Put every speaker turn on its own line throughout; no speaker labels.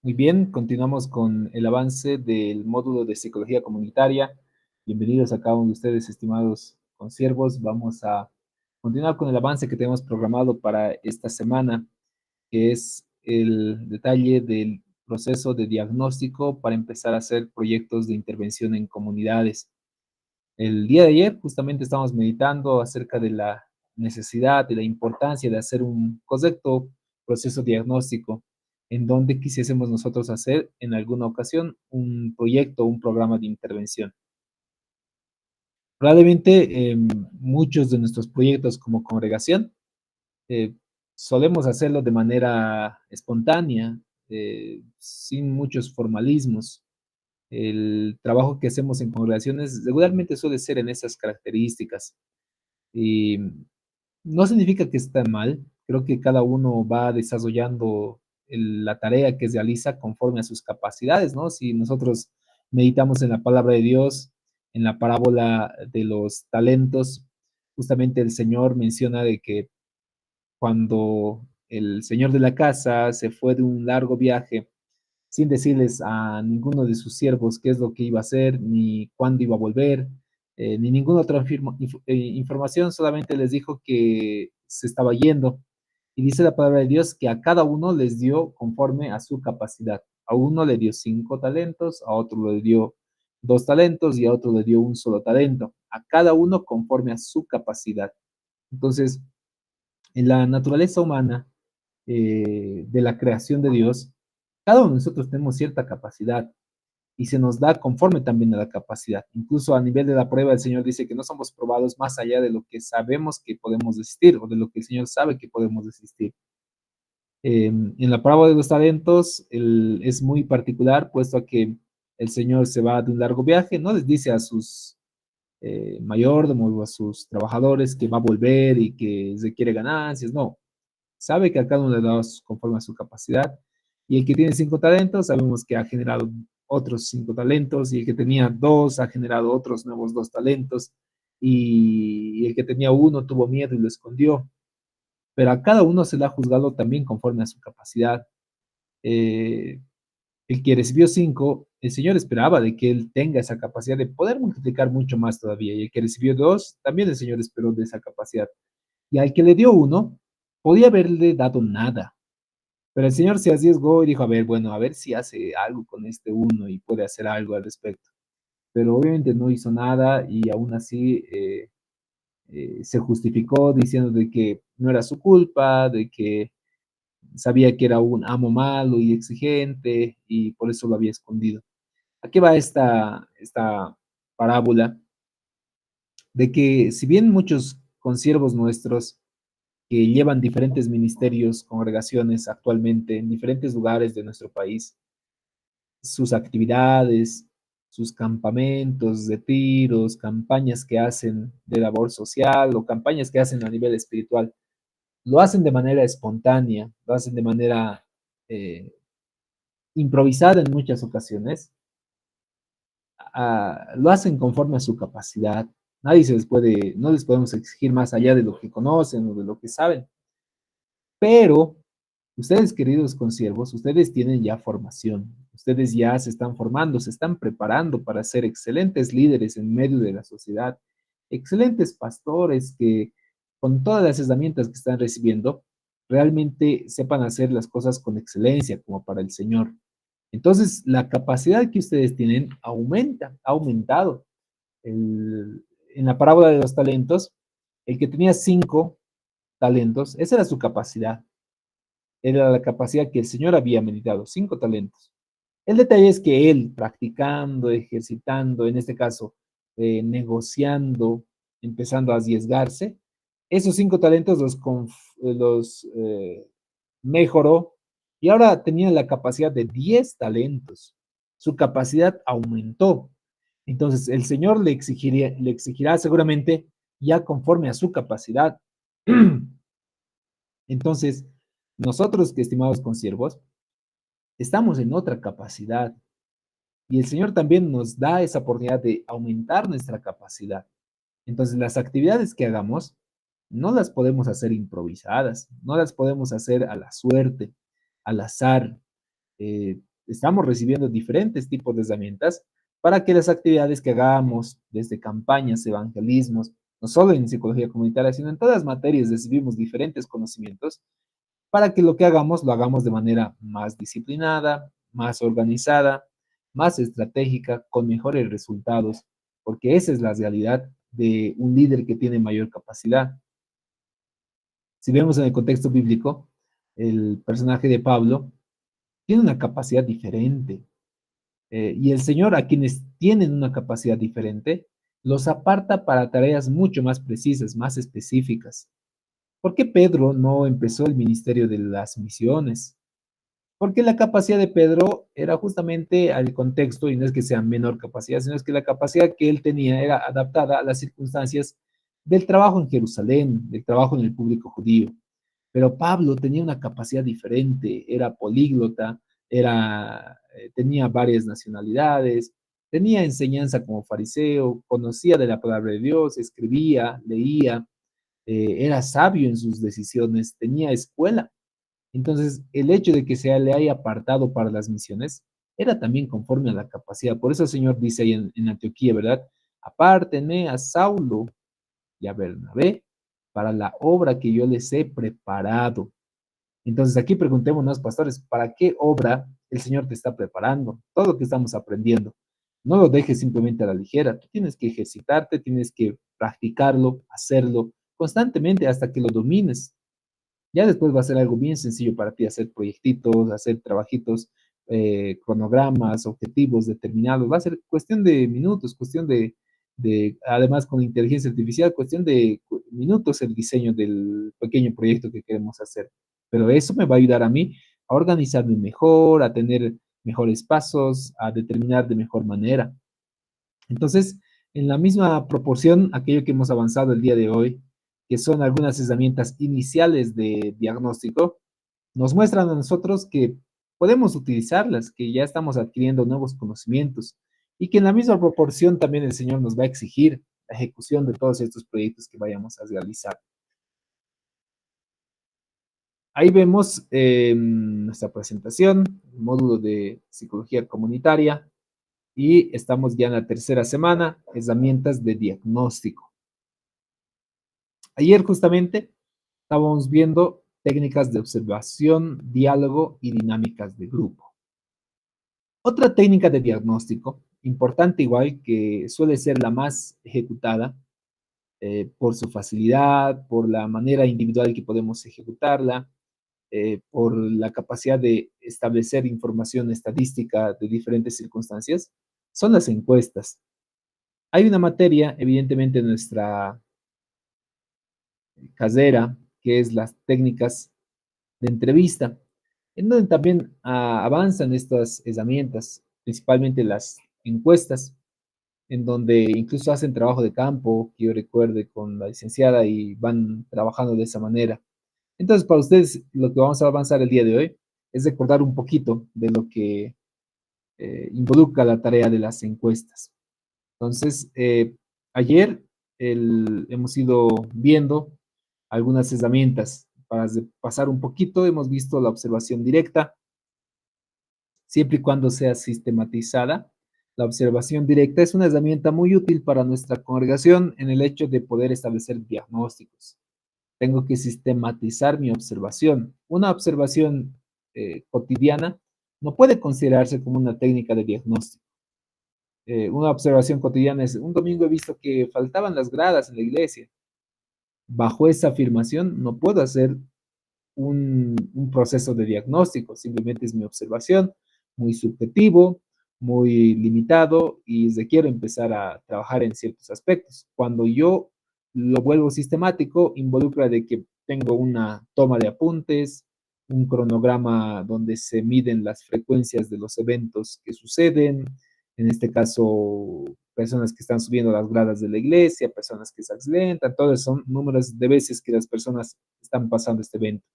Muy bien, continuamos con el avance del módulo de psicología comunitaria. Bienvenidos a cada uno de ustedes, estimados consiervos. Vamos a continuar con el avance que tenemos programado para esta semana, que es el detalle del proceso de diagnóstico para empezar a hacer proyectos de intervención en comunidades. El día de ayer justamente estábamos meditando acerca de la necesidad, de la importancia de hacer un correcto proceso diagnóstico en donde quisiésemos nosotros hacer en alguna ocasión un proyecto, un programa de intervención. Probablemente muchos de nuestros proyectos como congregación eh, solemos hacerlo de manera espontánea, sin muchos formalismos. El trabajo que hacemos en congregaciones regularmente suele ser en esas características. Y no significa que esté mal, creo que cada uno va desarrollando la tarea que realiza conforme a sus capacidades, ¿no? Si nosotros meditamos en la palabra de Dios, en la parábola de los talentos, justamente el Señor menciona de que cuando el señor de la casa se fue de un largo viaje, sin decirles a ninguno de sus siervos qué es lo que iba a hacer, ni cuándo iba a volver, ni ninguna otra información, solamente les dijo que se estaba yendo. Y dice la palabra de Dios que a cada uno les dio conforme a su capacidad. A uno le dio 5 talentos, a otro le dio 2 talentos y a otro le dio un solo talento. A cada uno conforme a su capacidad. Entonces, en la naturaleza humana de la creación de Dios, cada uno de nosotros tenemos cierta capacidad y se nos da conforme también a la capacidad. Incluso a nivel de la prueba, el Señor dice que no somos probados más allá de lo que sabemos que podemos resistir o de lo que el Señor sabe que podemos resistir. En la parábola de los talentos es muy particular, puesto a que el Señor se va de un largo viaje, no les dice a sus mayordomos o a sus trabajadores que va a volver y que se quiere ganancias, no, sabe que a cada uno le da conforme a su capacidad. Y el que tiene 5 talentos, sabemos que ha generado otros 5 talentos, y el que tenía 2 ha generado otros nuevos 2 talentos, y el que tenía uno tuvo miedo y lo escondió. Pero a cada uno se le ha juzgado también conforme a su capacidad. Eh, el que recibió 5, el Señor esperaba de que él tenga esa capacidad de poder multiplicar mucho más todavía. Y el que recibió 2, también el Señor esperó de esa capacidad. Y al que le dio 1, podía haberle dado nada. Pero el señor se arriesgó y dijo, a ver, bueno, a ver si hace algo con este uno y puede hacer algo al respecto. Pero obviamente no hizo nada y aún así se justificó diciendo de que no era su culpa, de que sabía que era un amo malo y exigente y por eso lo había escondido. ¿A qué va esta parábola? De que si bien muchos consiervos nuestros que llevan diferentes ministerios, congregaciones actualmente en diferentes lugares de nuestro país, sus actividades, sus campamentos, retiros, campañas que hacen de labor social o campañas que hacen a nivel espiritual, lo hacen de manera espontánea, lo hacen de manera eh, improvisada en muchas ocasiones, lo hacen conforme a su capacidad. Nadie se les puede, no les podemos exigir más allá de lo que conocen o de lo que saben. Pero ustedes, queridos consiervos, ustedes tienen ya formación, ustedes ya se están formando, se están preparando para ser excelentes líderes en medio de la sociedad, excelentes pastores que con todas las herramientas que están recibiendo, realmente sepan hacer las cosas con excelencia como para el Señor. Entonces, la capacidad que ustedes tienen aumenta, ha aumentado. En la parábola de los talentos, el que tenía 5 talentos, esa era su capacidad, era la capacidad que el Señor había meditado, 5 talentos. El detalle es que él, practicando, ejercitando, en este caso, negociando, empezando a arriesgarse, esos 5 talentos los mejoró y ahora tenía la capacidad de 10 talentos. Su capacidad aumentó. Entonces, el Señor le exigirá seguramente ya conforme a su capacidad. Entonces, nosotros, que estimados consiervos, estamos en otra capacidad y el Señor también nos da esa oportunidad de aumentar nuestra capacidad. Entonces, las actividades que hagamos no las podemos hacer improvisadas, no las podemos hacer a la suerte, al azar. estamos recibiendo diferentes tipos de herramientas para que las actividades que hagamos, desde campañas, evangelismos, no solo en psicología comunitaria, sino en todas las materias, recibimos diferentes conocimientos para que lo que hagamos lo hagamos de manera más disciplinada, más organizada, más estratégica, con mejores resultados, porque esa es la realidad de un líder que tiene mayor capacidad. Si vemos en el contexto bíblico, el personaje de Pablo tiene una capacidad diferente. Y el Señor, a quienes tienen una capacidad diferente, los aparta para tareas mucho más precisas, más específicas. ¿Por qué Pedro no empezó el ministerio de las misiones? Porque la capacidad de Pedro era justamente al contexto, y no es que sea menor capacidad, sino es que la capacidad que él tenía era adaptada a las circunstancias del trabajo en Jerusalén, del trabajo en el público judío. Pero Pablo tenía una capacidad diferente, era políglota, tenía varias nacionalidades, tenía enseñanza como fariseo, conocía de la palabra de Dios, escribía, leía, era sabio en sus decisiones, tenía escuela. Entonces, el hecho de que se le haya apartado para las misiones era también conforme a la capacidad. Por eso el Señor dice ahí en Antioquía, ¿verdad? Apártenme a Saulo y a Bernabé para la obra que yo les he preparado. Entonces, aquí preguntémonos, pastores, ¿para qué obra el Señor te está preparando? Todo lo que estamos aprendiendo. No lo dejes simplemente a la ligera. Tú tienes que ejercitarte, tienes que practicarlo, hacerlo constantemente hasta que lo domines. Ya después va a ser algo bien sencillo para ti hacer proyectitos, hacer trabajitos, cronogramas, objetivos determinados. Va a ser cuestión de minutos, cuestión además con inteligencia artificial, cuestión de minutos el diseño del pequeño proyecto que queremos hacer. Pero eso me va a ayudar a mí a organizarme mejor, a tener mejores pasos, a determinar de mejor manera. Entonces, en la misma proporción, aquello que hemos avanzado el día de hoy, que son algunas herramientas iniciales de diagnóstico, nos muestran a nosotros que podemos utilizarlas, que ya estamos adquiriendo nuevos conocimientos y que en la misma proporción también el Señor nos va a exigir la ejecución de todos estos proyectos que vayamos a realizar. Ahí vemos nuestra presentación, el módulo de psicología comunitaria, y estamos ya en la tercera semana, herramientas de diagnóstico. Ayer justamente estábamos viendo técnicas de observación, diálogo y dinámicas de grupo. Otra técnica de diagnóstico, importante igual, que suele ser la más ejecutada por su facilidad, por la manera individual que podemos ejecutarla, por la capacidad de establecer información estadística de diferentes circunstancias, son las encuestas. Hay una materia, evidentemente, en nuestra casera, que es las técnicas de entrevista, en donde también avanzan estas herramientas, principalmente las encuestas, en donde incluso hacen trabajo de campo, que yo recuerde, con la licenciada y van trabajando de esa manera. Entonces, para ustedes, lo que vamos a avanzar el día de hoy es recordar un poquito de lo que involucra la tarea de las encuestas. Entonces, ayer hemos ido viendo algunas herramientas. Para pasar un poquito, hemos visto la observación directa, siempre y cuando sea sistematizada. La observación directa es una herramienta muy útil para nuestra congregación en el hecho de poder establecer diagnósticos. Tengo que sistematizar mi observación. Una observación cotidiana no puede considerarse como una técnica de diagnóstico. Una observación cotidiana es, un domingo he visto que faltaban las gradas en la iglesia. Bajo esa afirmación no puedo hacer un proceso de diagnóstico, simplemente es mi observación, muy subjetivo, muy limitado y requiero empezar a trabajar en ciertos aspectos. Cuando yo lo vuelvo sistemático, involucra de que tengo una toma de apuntes, un cronograma donde se miden las frecuencias de los eventos que suceden, en este caso, personas que están subiendo las gradas de la iglesia, personas que se accidentan, todos son números de veces que las personas están pasando este evento.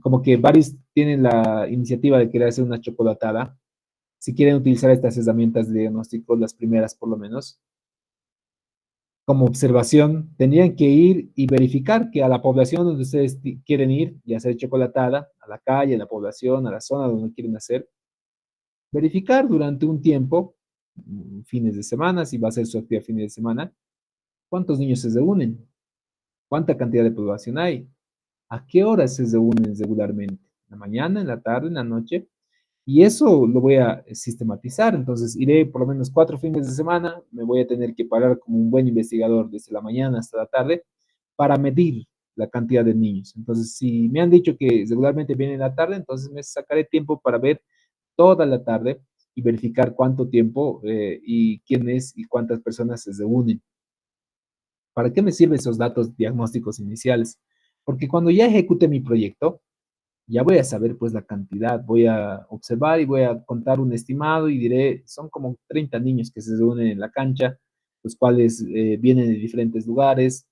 Como que varios tienen la iniciativa de querer hacer una chocolatada. Si quieren utilizar estas herramientas de diagnóstico, las primeras por lo menos, como observación, tendrían que ir y verificar que a la población donde ustedes quieren ir y hacer chocolatada, a la calle, a la población, a la zona donde quieren hacer, verificar durante un tiempo, fines de semana, si va a ser su actividad fines de semana, cuántos niños se reúnen, cuánta cantidad de población hay, a qué horas se reúnen regularmente, en la mañana, en la tarde, en la noche, y eso lo voy a sistematizar. Entonces, iré por lo menos 4 fines de semana, me voy a tener que parar como un buen investigador desde la mañana hasta la tarde para medir la cantidad de niños. Entonces, si me han dicho que regularmente vienen en la tarde, entonces me sacaré tiempo para ver toda la tarde y verificar cuánto tiempo y quiénes y cuántas personas se reúnen. ¿Para qué me sirven esos datos diagnósticos iniciales? Porque cuando ya ejecute mi proyecto, ya voy a saber pues la cantidad, voy a observar y voy a contar un estimado y diré, son como 30 niños que se reúnen en la cancha, los cuales vienen de diferentes lugares,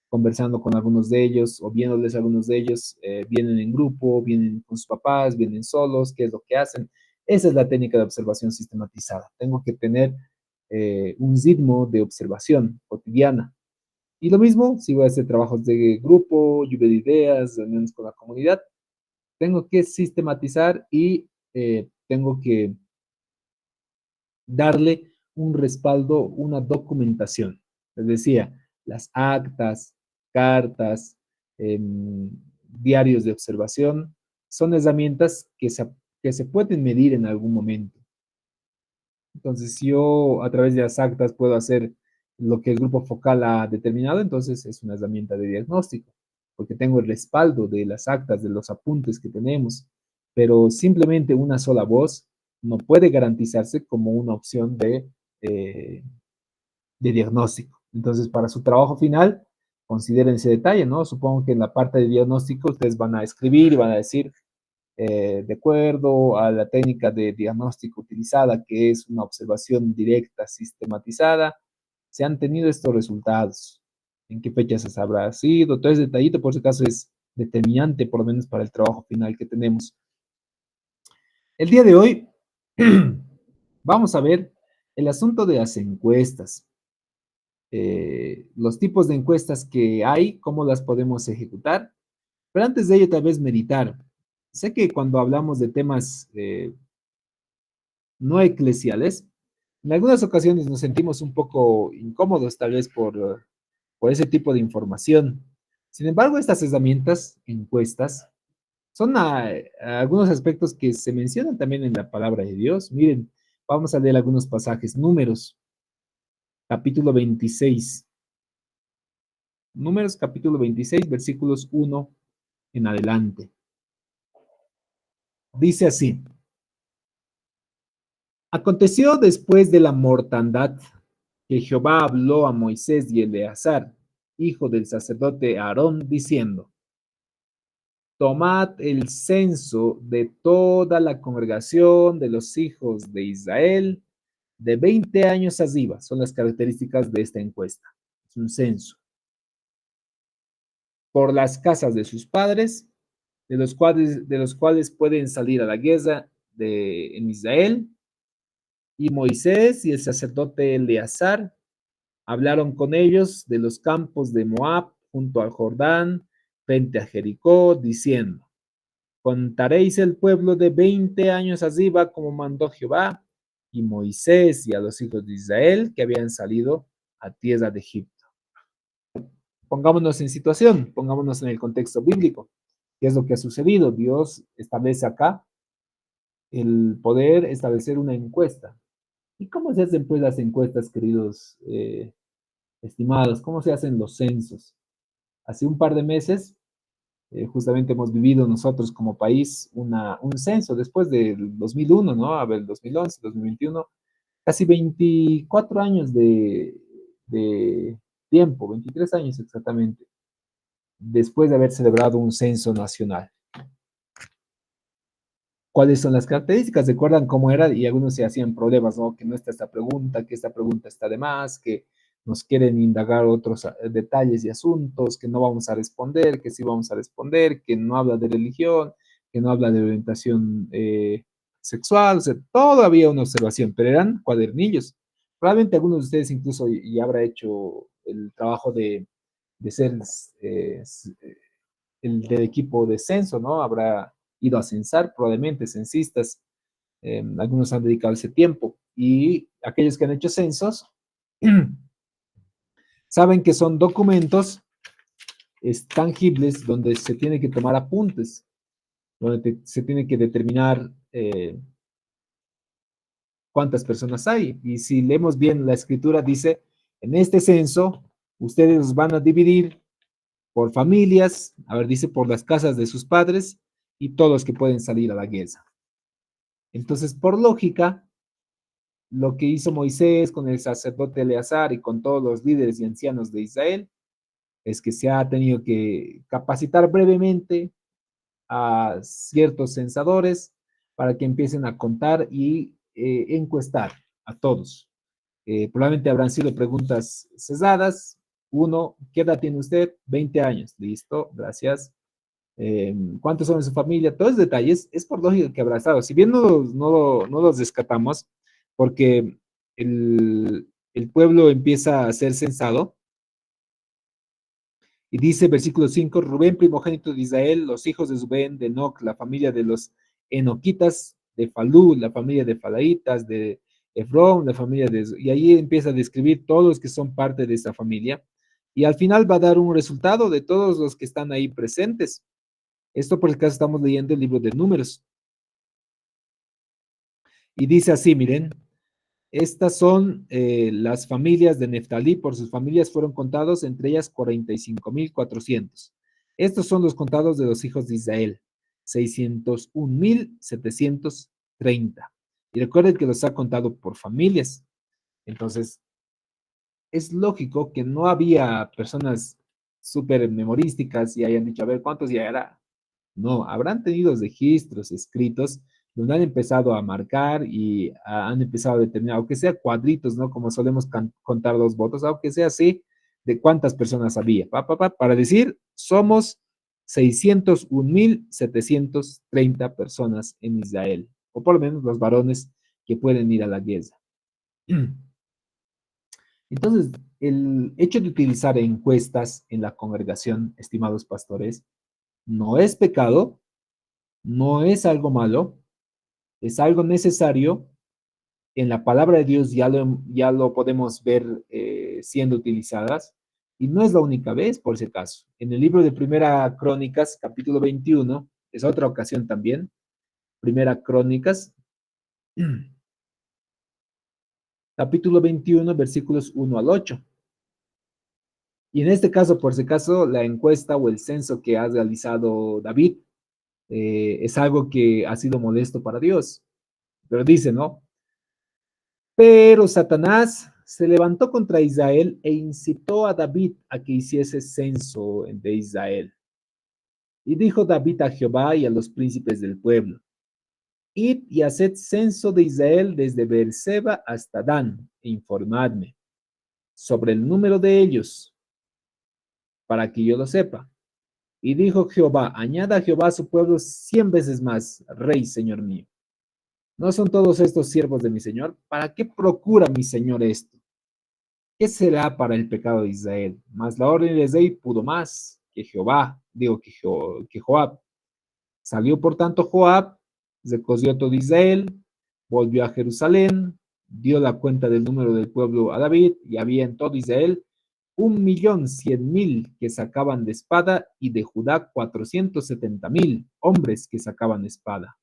conversando con algunos de ellos o viéndoles a algunos de ellos, vienen en grupo, vienen con sus papás, vienen solos, qué es lo que hacen. Esa es la técnica de observación sistematizada. Tengo que tener un ritmo de observación cotidiana. Y lo mismo, si voy a hacer trabajos de grupo, lluvia de ideas, reuniones con la comunidad, tengo que sistematizar y tengo que darle un respaldo, una documentación. Les decía, las actas, cartas, diarios de observación, son herramientas que se pueden medir en algún momento. Entonces, si yo a través de las actas puedo hacer lo que el grupo focal ha determinado, entonces es una herramienta de diagnóstico, porque tengo el respaldo de las actas, de los apuntes que tenemos, pero simplemente una sola voz no puede garantizarse como una opción eh, de diagnóstico. Entonces, para su trabajo final, consideren ese detalle, ¿no? Supongo que en la parte de diagnóstico ustedes van a escribir y van a decir, de acuerdo a la técnica de diagnóstico utilizada, que es una observación directa, sistematizada, se han tenido estos resultados. ¿En qué fecha se habrá sido? Todo ese detallito, por si acaso, es determinante, por lo menos para el trabajo final que tenemos. El día de hoy vamos a ver el asunto de las encuestas, los tipos de encuestas que hay, cómo las podemos ejecutar, pero antes de ello tal vez meditar. Sé que cuando hablamos de temas no eclesiales, en algunas ocasiones nos sentimos un poco incómodos tal vez por ese tipo de información. Sin embargo, estas herramientas, encuestas, son algunos aspectos que se mencionan también en la palabra de Dios. Miren, vamos a leer algunos pasajes. Números, capítulo 26. Números, capítulo 26, versículos 1 en adelante. Dice así. Aconteció después de la mortandad que Jehová habló a Moisés y Eleazar, hijo del sacerdote Aarón, diciendo, tomad el censo de toda la congregación de los hijos de Israel de 20 años arriba. Son las características de esta encuesta. Es un censo. Por las casas de sus padres, de los cuales pueden salir a la guerra en Israel. Y Moisés y el sacerdote Eleazar hablaron con ellos de los campos de Moab junto al Jordán, frente a Jericó, diciendo, contaréis el pueblo de 20 años arriba como mandó Jehová y Moisés y a los hijos de Israel que habían salido a tierra de Egipto. Pongámonos en situación, pongámonos en el contexto bíblico. ¿Qué es lo que ha sucedido? Dios establece acá el poder establecer una encuesta. ¿Y cómo se hacen pues las encuestas, queridos estimados? ¿Cómo se hacen los censos? Hace un par de meses, justamente hemos vivido nosotros como país un censo después del 2001, ¿no? A ver, 2011, 2021, casi 24 años de tiempo, 23 años exactamente, después de haber celebrado un censo nacional. ¿Cuáles son las características? ¿Recuerdan cómo era? Y algunos se hacían problemas, ¿no? Que no está esta pregunta, que esta pregunta está de más, que nos quieren indagar otros detalles y asuntos, que no vamos a responder, que sí vamos a responder, que no habla de religión, que no habla de orientación sexual, o sea, todo había una observación, pero eran cuadernillos. Probablemente algunos de ustedes incluso ya habrá hecho el trabajo de ser el del equipo de censo, ¿no? Habrá ido a censar, probablemente, censistas. Algunos han dedicado ese tiempo. Y aquellos que han hecho censos saben que son documentos tangibles donde se tiene que tomar apuntes, donde se tiene que determinar cuántas personas hay. Y si leemos bien la escritura, dice, en este censo, ustedes los van a dividir por familias, a ver, dice, por las casas de sus padres y todos los que pueden salir a la guerra. Entonces, por lógica, lo que hizo Moisés con el sacerdote Eleazar y con todos los líderes y ancianos de Israel es que se ha tenido que capacitar brevemente a ciertos censadores para que empiecen a contar y encuestar a todos. Probablemente habrán sido preguntas cesadas. Uno, ¿qué edad tiene usted? 20 años. Listo, gracias. ¿Cuántos son en su familia? Todos los detalles, es por lógica que habrá estado. Si bien no los descartamos, porque el pueblo empieza a ser censado, y dice, versículo 5, Rubén, primogénito de Israel, los hijos de Rubén, de Enoc, la familia de los Enoquitas, de Falú, la familia de Falaitas, de Efrón, la familia de... Y ahí empieza a describir todos los que son parte de esta familia. Y al final va a dar un resultado de todos los que están ahí presentes. Esto por el caso estamos leyendo el libro de Números. Y dice así, miren, estas son las familias de Neftalí, por sus familias fueron contados, entre ellas 45,400. Estos son los contados de los hijos de Israel, 601,730. Y recuerden que los ha contado por familias. Entonces, es lógico que no había personas súper memorísticas y hayan dicho, a ver, ¿cuántos ya era? No, habrán tenido registros escritos donde han empezado a marcar y han empezado a determinar, aunque sea cuadritos, ¿no? Como solemos contar los votos, aunque sea así, de cuántas personas había, para decir, somos 601,730 personas en Israel, o por lo menos los varones que pueden ir a la guerra. Entonces, el hecho de utilizar encuestas en la congregación, estimados pastores, no es pecado, no es algo malo, es algo necesario. En la palabra de Dios ya lo podemos ver siendo utilizadas y no es la única vez, por si acaso. En el libro de Primera Crónicas, capítulo 21, es otra ocasión también, Primera Crónicas, capítulo 21, versículos 1 al 8. Y en este caso, por si acaso, la encuesta o el censo que ha realizado David es algo que ha sido molesto para Dios. Pero dice, ¿no? Pero Satanás se levantó contra Israel e incitó a David a que hiciese censo de Israel. Y dijo David a Jehová y a los príncipes del pueblo, id y haced censo de Israel desde Beerseba hasta Dan, e informadme sobre el número de ellos, para que yo lo sepa. Y dijo Jehová, añada a Jehová a su pueblo 100 veces más, rey, señor mío. ¿No son todos estos siervos de mi señor? ¿Para qué procura mi señor esto? ¿Qué será para el pecado de Israel? Mas la orden de rey pudo más que Jehová, digo que Joab. Salió por tanto Joab, recogió todo Israel, volvió a Jerusalén, dio la cuenta del número del pueblo a David, y había en todo Israel 1,100,000 que sacaban de espada, y de Judá 470,000 hombres que sacaban espada.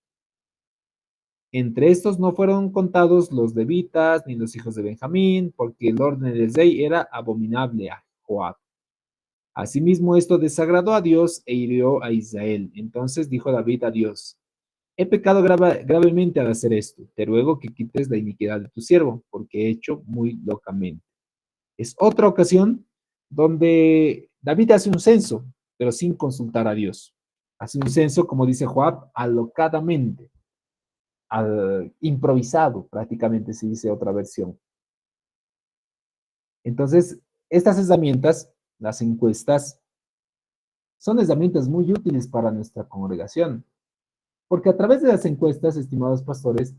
Entre estos no fueron contados los levitas ni los hijos de Benjamín, porque el orden del rey era abominable a Joab. Asimismo, esto desagradó a Dios e hirió a Israel. Entonces dijo David a Dios, he pecado gravemente al hacer esto. Te ruego que quites la iniquidad de tu siervo, porque he hecho muy locamente. Es otra ocasión donde David hace un censo, pero sin consultar a Dios. Hace un censo, como dice Joab, alocadamente, improvisado, prácticamente se dice otra versión. Entonces, estas herramientas, las encuestas, son herramientas muy útiles para nuestra congregación, porque a través de las encuestas, estimados pastores,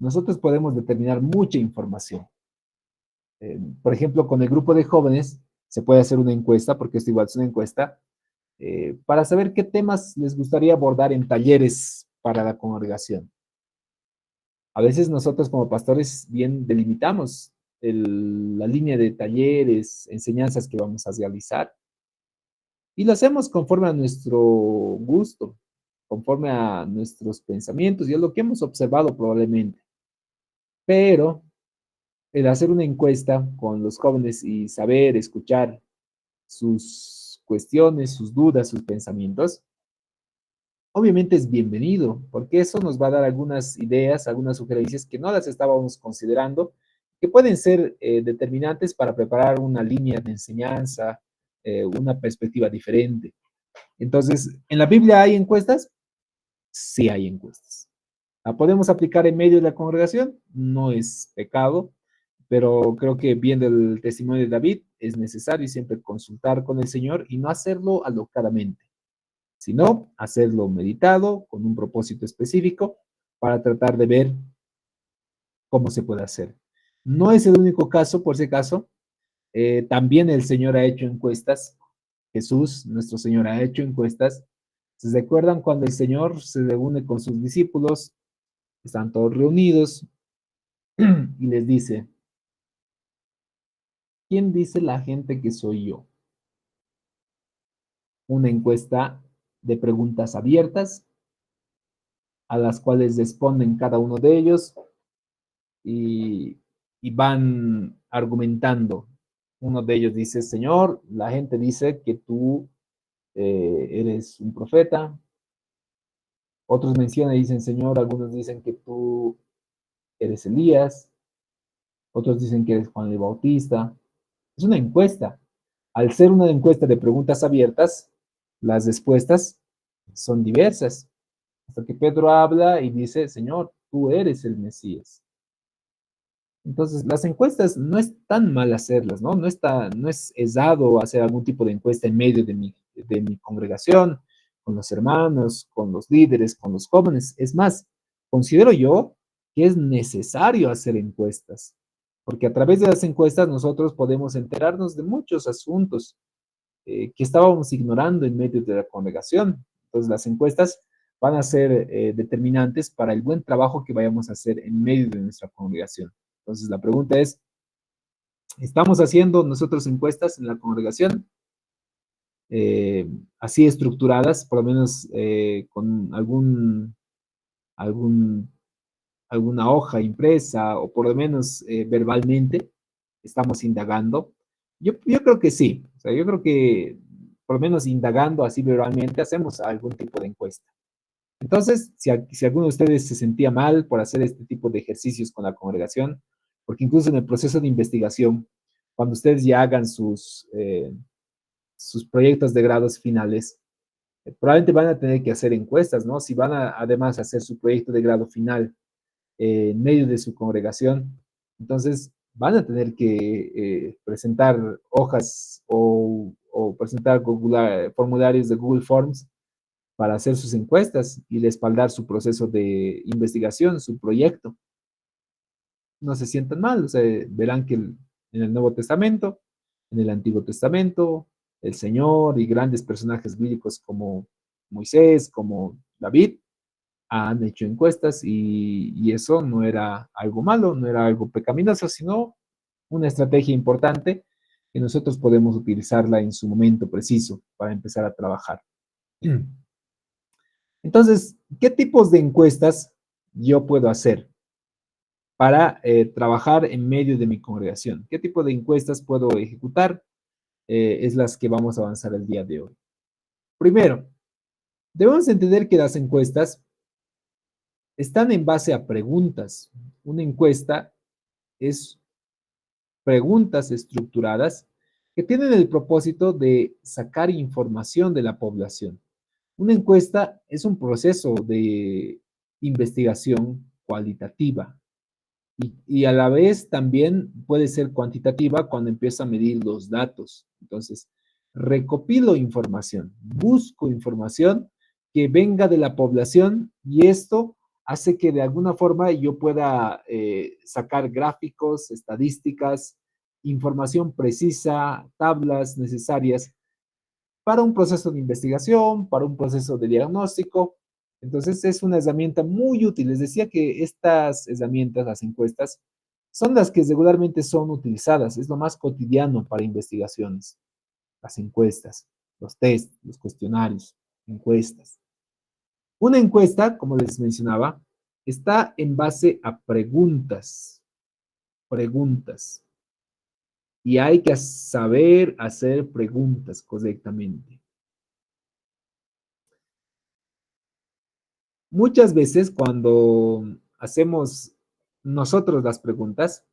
nosotros podemos determinar mucha información. Por ejemplo, con el grupo de jóvenes, se puede hacer una encuesta, porque esto igual es una encuesta, para saber qué temas les gustaría abordar en talleres para la congregación. A veces nosotros como pastores bien delimitamos la línea de talleres, enseñanzas que vamos a realizar y lo hacemos conforme a nuestro gusto, conforme a nuestros pensamientos y a lo que hemos observado probablemente. Pero el hacer una encuesta con los jóvenes y saber escuchar sus cuestiones, sus dudas, sus pensamientos, obviamente es bienvenido, porque eso nos va a dar algunas ideas, algunas sugerencias que no las estábamos considerando, que pueden ser determinantes para preparar una línea de enseñanza, una perspectiva diferente. Entonces, ¿en la Biblia hay encuestas? Sí hay encuestas. ¿La podemos aplicar en medio de la congregación? No es pecado, pero creo que viendo el testimonio de David, es necesario siempre consultar con el Señor y no hacerlo alocadamente, sino hacerlo meditado, con un propósito específico, para tratar de ver cómo se puede hacer. No es el único caso, por si acaso, también el Señor ha hecho encuestas, Jesús, nuestro Señor, ha hecho encuestas. ¿Se recuerdan cuando el Señor se reúne con sus discípulos? Están todos reunidos y les dice, ¿quién dice la gente que soy yo? Una encuesta de preguntas abiertas a las cuales responden cada uno de ellos y, y van argumentando. Uno de ellos dice, Señor, la gente dice que tú eres un profeta. Otros mencionan y dicen, Señor, algunos dicen que tú eres Elías. Otros dicen que eres Juan el Bautista. Es una encuesta. Al ser una encuesta de preguntas abiertas, las respuestas son diversas. Hasta que Pedro habla y dice, Señor, tú eres el Mesías. Entonces, las encuestas no es tan mal hacerlas, ¿no? No es dado hacer algún tipo de encuesta en medio de mi congregación, con los hermanos, con los líderes, con los jóvenes. Es más, considero yo que es necesario hacer encuestas, porque a través de las encuestas nosotros podemos enterarnos de muchos asuntos que estábamos ignorando en medio de la congregación. Entonces, las encuestas van a ser determinantes para el buen trabajo que vayamos a hacer en medio de nuestra congregación. Entonces, la pregunta es, ¿estamos haciendo nosotros encuestas en la congregación? Eh, Así estructuradas, por lo menos con algún, alguna hoja impresa o por lo menos verbalmente, estamos indagando. Yo creo que sí, o sea, yo creo que por lo menos indagando así verbalmente hacemos algún tipo de encuesta. Entonces, si alguno de ustedes se sentía mal por hacer este tipo de ejercicios con la congregación, porque incluso en el proceso de investigación, cuando ustedes ya hagan sus proyectos de grados finales, probablemente van a tener que hacer encuestas, ¿no? Si van a además hacer su proyecto de grado final en medio de su congregación, entonces van a tener que presentar hojas o presentar formularios de Google Forms para hacer sus encuestas y respaldar su proceso de investigación, su proyecto. No se sientan mal, o sea, verán que en el Nuevo Testamento, en el Antiguo Testamento, el Señor y grandes personajes bíblicos como Moisés, como David, han hecho encuestas y eso no era algo malo, no era algo pecaminoso, sino una estrategia importante que nosotros podemos utilizarla en su momento preciso para empezar a trabajar. Entonces, ¿qué tipos de encuestas yo puedo hacer para trabajar en medio de mi congregación? ¿Qué tipo de encuestas puedo ejecutar? Es las que vamos a avanzar el día de hoy. Primero, debemos entender que las encuestas están en base a preguntas. Una encuesta es preguntas estructuradas que tienen el propósito de sacar información de la población. Una encuesta es un proceso de investigación cualitativa y a la vez también puede ser cuantitativa cuando empiezo a medir los datos. Entonces, recopilo información, busco información que venga de la población y esto hace que de alguna forma yo pueda sacar gráficos, estadísticas, información precisa, tablas necesarias para un proceso de investigación, para un proceso de diagnóstico. Entonces es una herramienta muy útil. Les decía que estas herramientas, las encuestas, son las que regularmente son utilizadas. Es lo más cotidiano para investigaciones. Las encuestas, los test, los cuestionarios, encuestas. Una encuesta, como les mencionaba, está en base a preguntas, preguntas. Y hay que saber hacer preguntas correctamente. Muchas veces cuando hacemos nosotros las preguntas,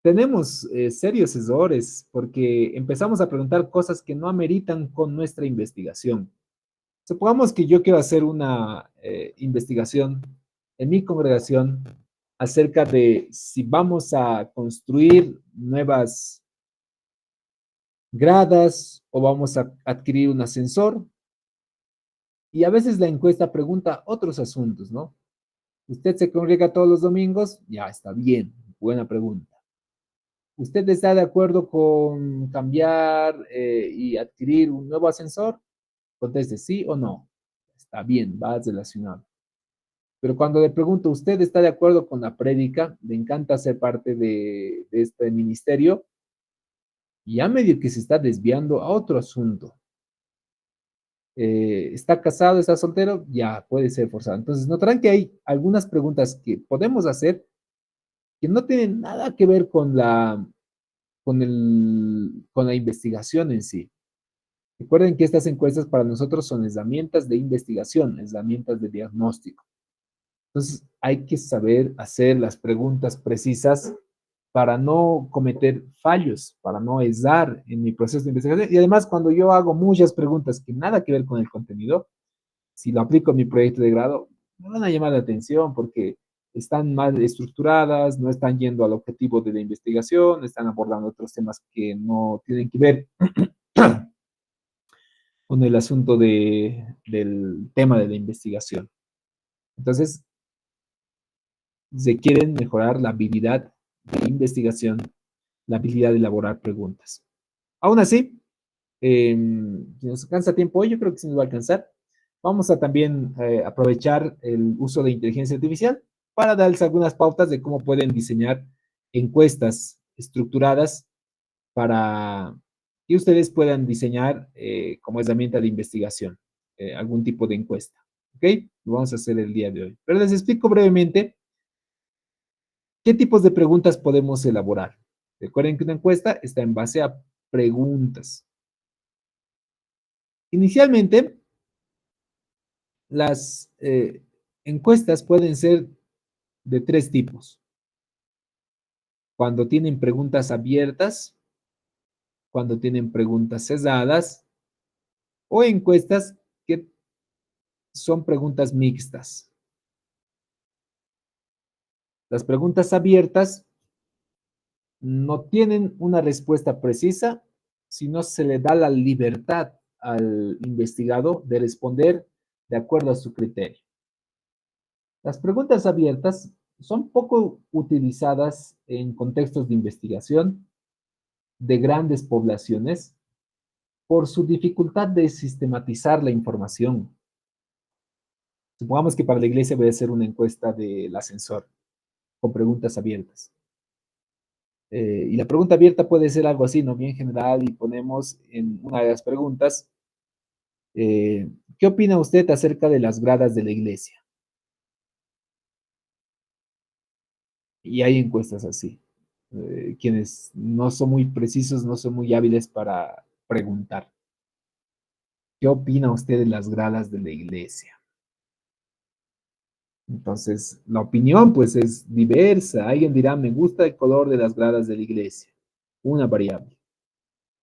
tenemos serios errores porque empezamos a preguntar cosas que no ameritan con nuestra investigación. Supongamos que yo quiero hacer una investigación en mi congregación acerca de si vamos a construir nuevas gradas o vamos a adquirir un ascensor. Y a veces la encuesta pregunta otros asuntos, ¿no? ¿Usted se congrega todos los domingos? Ya, está bien, buena pregunta. ¿Usted está de acuerdo con cambiar y adquirir un nuevo ascensor? Conteste sí o no. Está bien, va relacionado. Pero cuando le pregunto, ¿usted está de acuerdo con la prédica? ¿Le encanta ser parte de este ministerio? Ya medio que se está desviando a otro asunto. ¿Está casado, está soltero? Ya puede ser forzado. Entonces, notarán que hay algunas preguntas que podemos hacer que no tienen nada que ver con la investigación en sí. Recuerden que estas encuestas para nosotros son herramientas de investigación, herramientas de diagnóstico. Entonces, hay que saber hacer las preguntas precisas para no cometer fallos, para no errar en mi proceso de investigación. Y además, cuando yo hago muchas preguntas que nada que ver con el contenido, si lo aplico en mi proyecto de grado, me van a llamar la atención porque están mal estructuradas, no están yendo al objetivo de la investigación, están abordando otros temas que no tienen que ver con el asunto del tema de la investigación. Entonces, se quieren mejorar la habilidad de investigación, la habilidad de elaborar preguntas. Aún así, si nos alcanza tiempo hoy, yo creo que sí nos va a alcanzar. Vamos a también aprovechar el uso de inteligencia artificial para darles algunas pautas de cómo pueden diseñar encuestas estructuradas para que ustedes puedan diseñar como herramienta de investigación algún tipo de encuesta. ¿Ok? Lo vamos a hacer el día de hoy. Pero les explico brevemente qué tipos de preguntas podemos elaborar. Recuerden que una encuesta está en base a preguntas. Inicialmente, las encuestas pueden ser de tres tipos. Cuando tienen preguntas abiertas, cuando tienen preguntas cesadas o encuestas que son preguntas mixtas. Las preguntas abiertas no tienen una respuesta precisa, sino se le da la libertad al investigado de responder de acuerdo a su criterio. Las preguntas abiertas son poco utilizadas en contextos de investigación de grandes poblaciones por su dificultad de sistematizar la información. Supongamos que para la iglesia voy a hacer una encuesta del ascensor con preguntas abiertas. Y la pregunta abierta puede ser algo así, ¿no? Bien general, y ponemos en una de las preguntas, ¿qué opina usted acerca de las gradas de la iglesia? Y hay encuestas así. Quienes no son muy precisos, no son muy hábiles para preguntar. ¿Qué opina usted de las gradas de la iglesia? Entonces, la opinión pues es diversa. Alguien dirá, me gusta el color de las gradas de la iglesia. Una variable.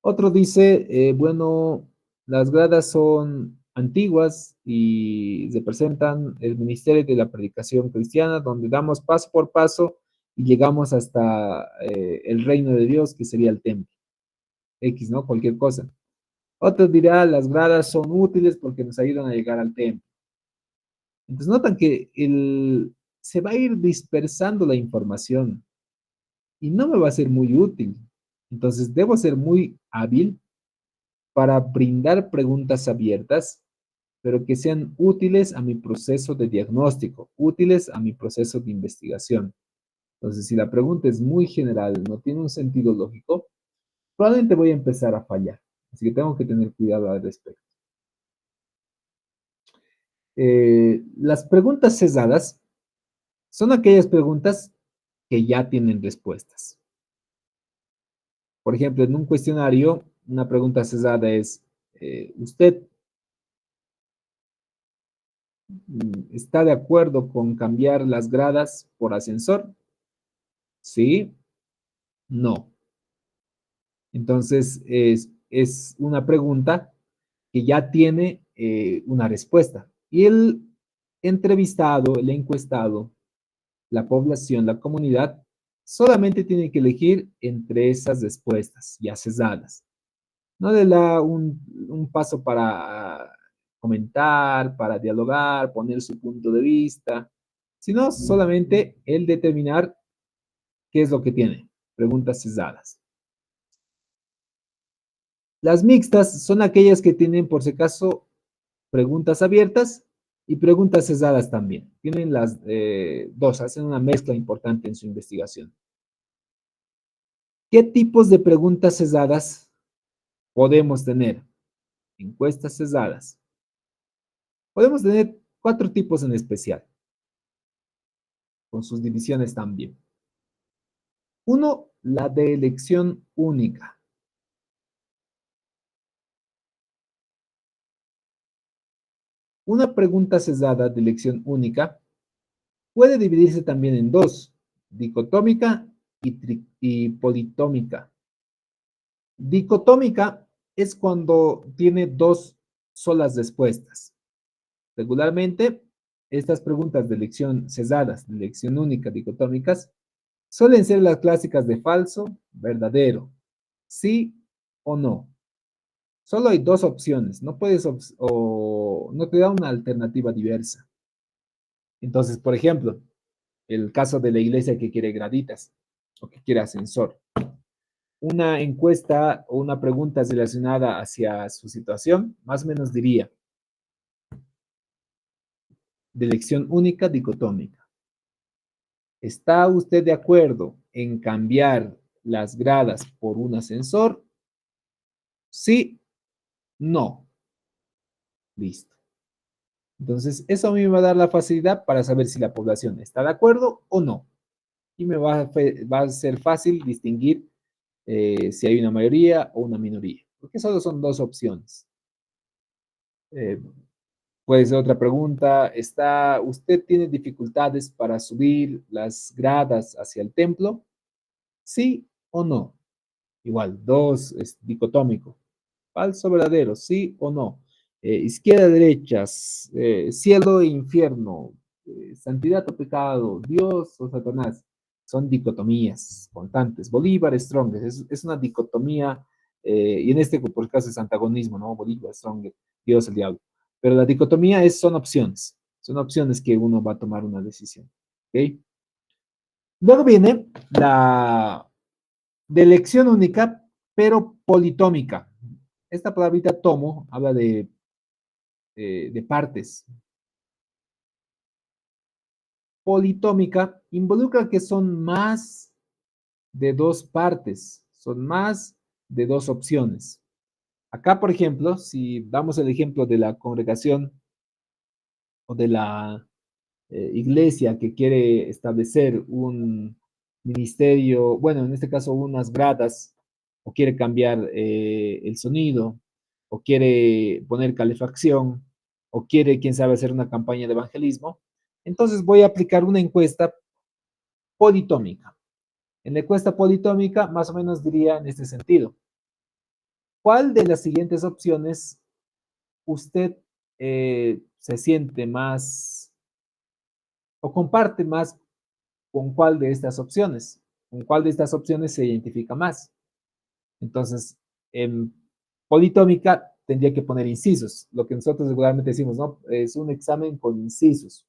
Otro dice, bueno, las gradas son antiguas y representan el ministerio de la predicación cristiana, donde damos paso por paso y llegamos hasta el reino de Dios, que sería el templo. X, ¿no? Cualquier cosa. Otro dirá, las gradas son útiles porque nos ayudan a llegar al templo. Entonces notan que se va a ir dispersando la información y no me va a ser muy útil. Entonces, debo ser muy hábil para brindar preguntas abiertas, pero que sean útiles a mi proceso de diagnóstico, útiles a mi proceso de investigación. Entonces, si la pregunta es muy general, no tiene un sentido lógico, probablemente voy a empezar a fallar. Así que tengo que tener cuidado al respecto. Las preguntas cesadas son aquellas preguntas que ya tienen respuestas. Por ejemplo, en un cuestionario, una pregunta cesada es, ¿usted está de acuerdo con cambiar las gradas por ascensor? Sí, no. Entonces, es una pregunta que ya tiene una respuesta. Y el entrevistado, el encuestado, la población, la comunidad, solamente tiene que elegir entre esas respuestas ya cesadas. No le da un paso para comentar, para dialogar, poner su punto de vista, sino solamente el determinar qué es lo que tiene. Preguntas cesadas. Las mixtas son aquellas que tienen, por si acaso, preguntas abiertas y preguntas cesadas también. Tienen las dos, hacen una mezcla importante en su investigación. ¿Qué tipos de preguntas cesadas podemos tener? Encuestas cesadas. Podemos tener 4 tipos en especial, con sus divisiones también. Uno, la de elección única. Una pregunta cesada de elección única puede dividirse también en dos, dicotómica y politómica. Dicotómica es cuando tiene dos solas respuestas. Regularmente, estas preguntas de elección cesadas, de elección única, dicotómicas, suelen ser las clásicas de falso, verdadero, sí o no. Solo hay dos opciones, no puedes o no te da una alternativa diversa. Entonces, por ejemplo, el caso de la iglesia que quiere graditas o que quiere ascensor. Una encuesta o una pregunta relacionada hacia su situación, más o menos diría, de elección única dicotómica. ¿Está usted de acuerdo en cambiar las gradas por un ascensor? Sí, no. Listo. Entonces, eso a mí me va a dar la facilidad para saber si la población está de acuerdo o no. Y me va a ser fácil distinguir si hay una mayoría o una minoría, porque solo son dos opciones. Eh, Puede ser otra pregunta. ¿Usted tiene dificultades para subir las gradas hacia el templo? ¿Sí o no? Igual, dos es dicotómico. Falso, verdadero, sí o no. Izquierda, derecha, cielo e infierno, santidad o pecado, Dios o Satanás. Son dicotomías constantes. Bolívar, Stronger, es una dicotomía, y en este por caso es antagonismo, ¿no? Bolívar, Stronger, Dios, el diablo. Pero la dicotomía son opciones que uno va a tomar una decisión. ¿Ok? Luego viene la de elección única, pero politómica. Esta palabrita tomo habla de partes. Politómica involucra que son más de dos partes, son más de dos opciones. Acá, por ejemplo, si damos el ejemplo de la congregación o de la iglesia que quiere establecer un ministerio, bueno, en este caso unas gradas, o quiere cambiar el sonido, o quiere poner calefacción, o quiere, quién sabe, hacer una campaña de evangelismo, entonces voy a aplicar una encuesta politómica. En la encuesta politómica, más o menos diría en este sentido, ¿cuál de las siguientes opciones usted se siente más o comparte más con cuál de estas opciones, con cuál de estas opciones se identifica más? Entonces, en politómica tendría que poner incisos, lo que nosotros regularmente decimos, ¿no? Es un examen con incisos.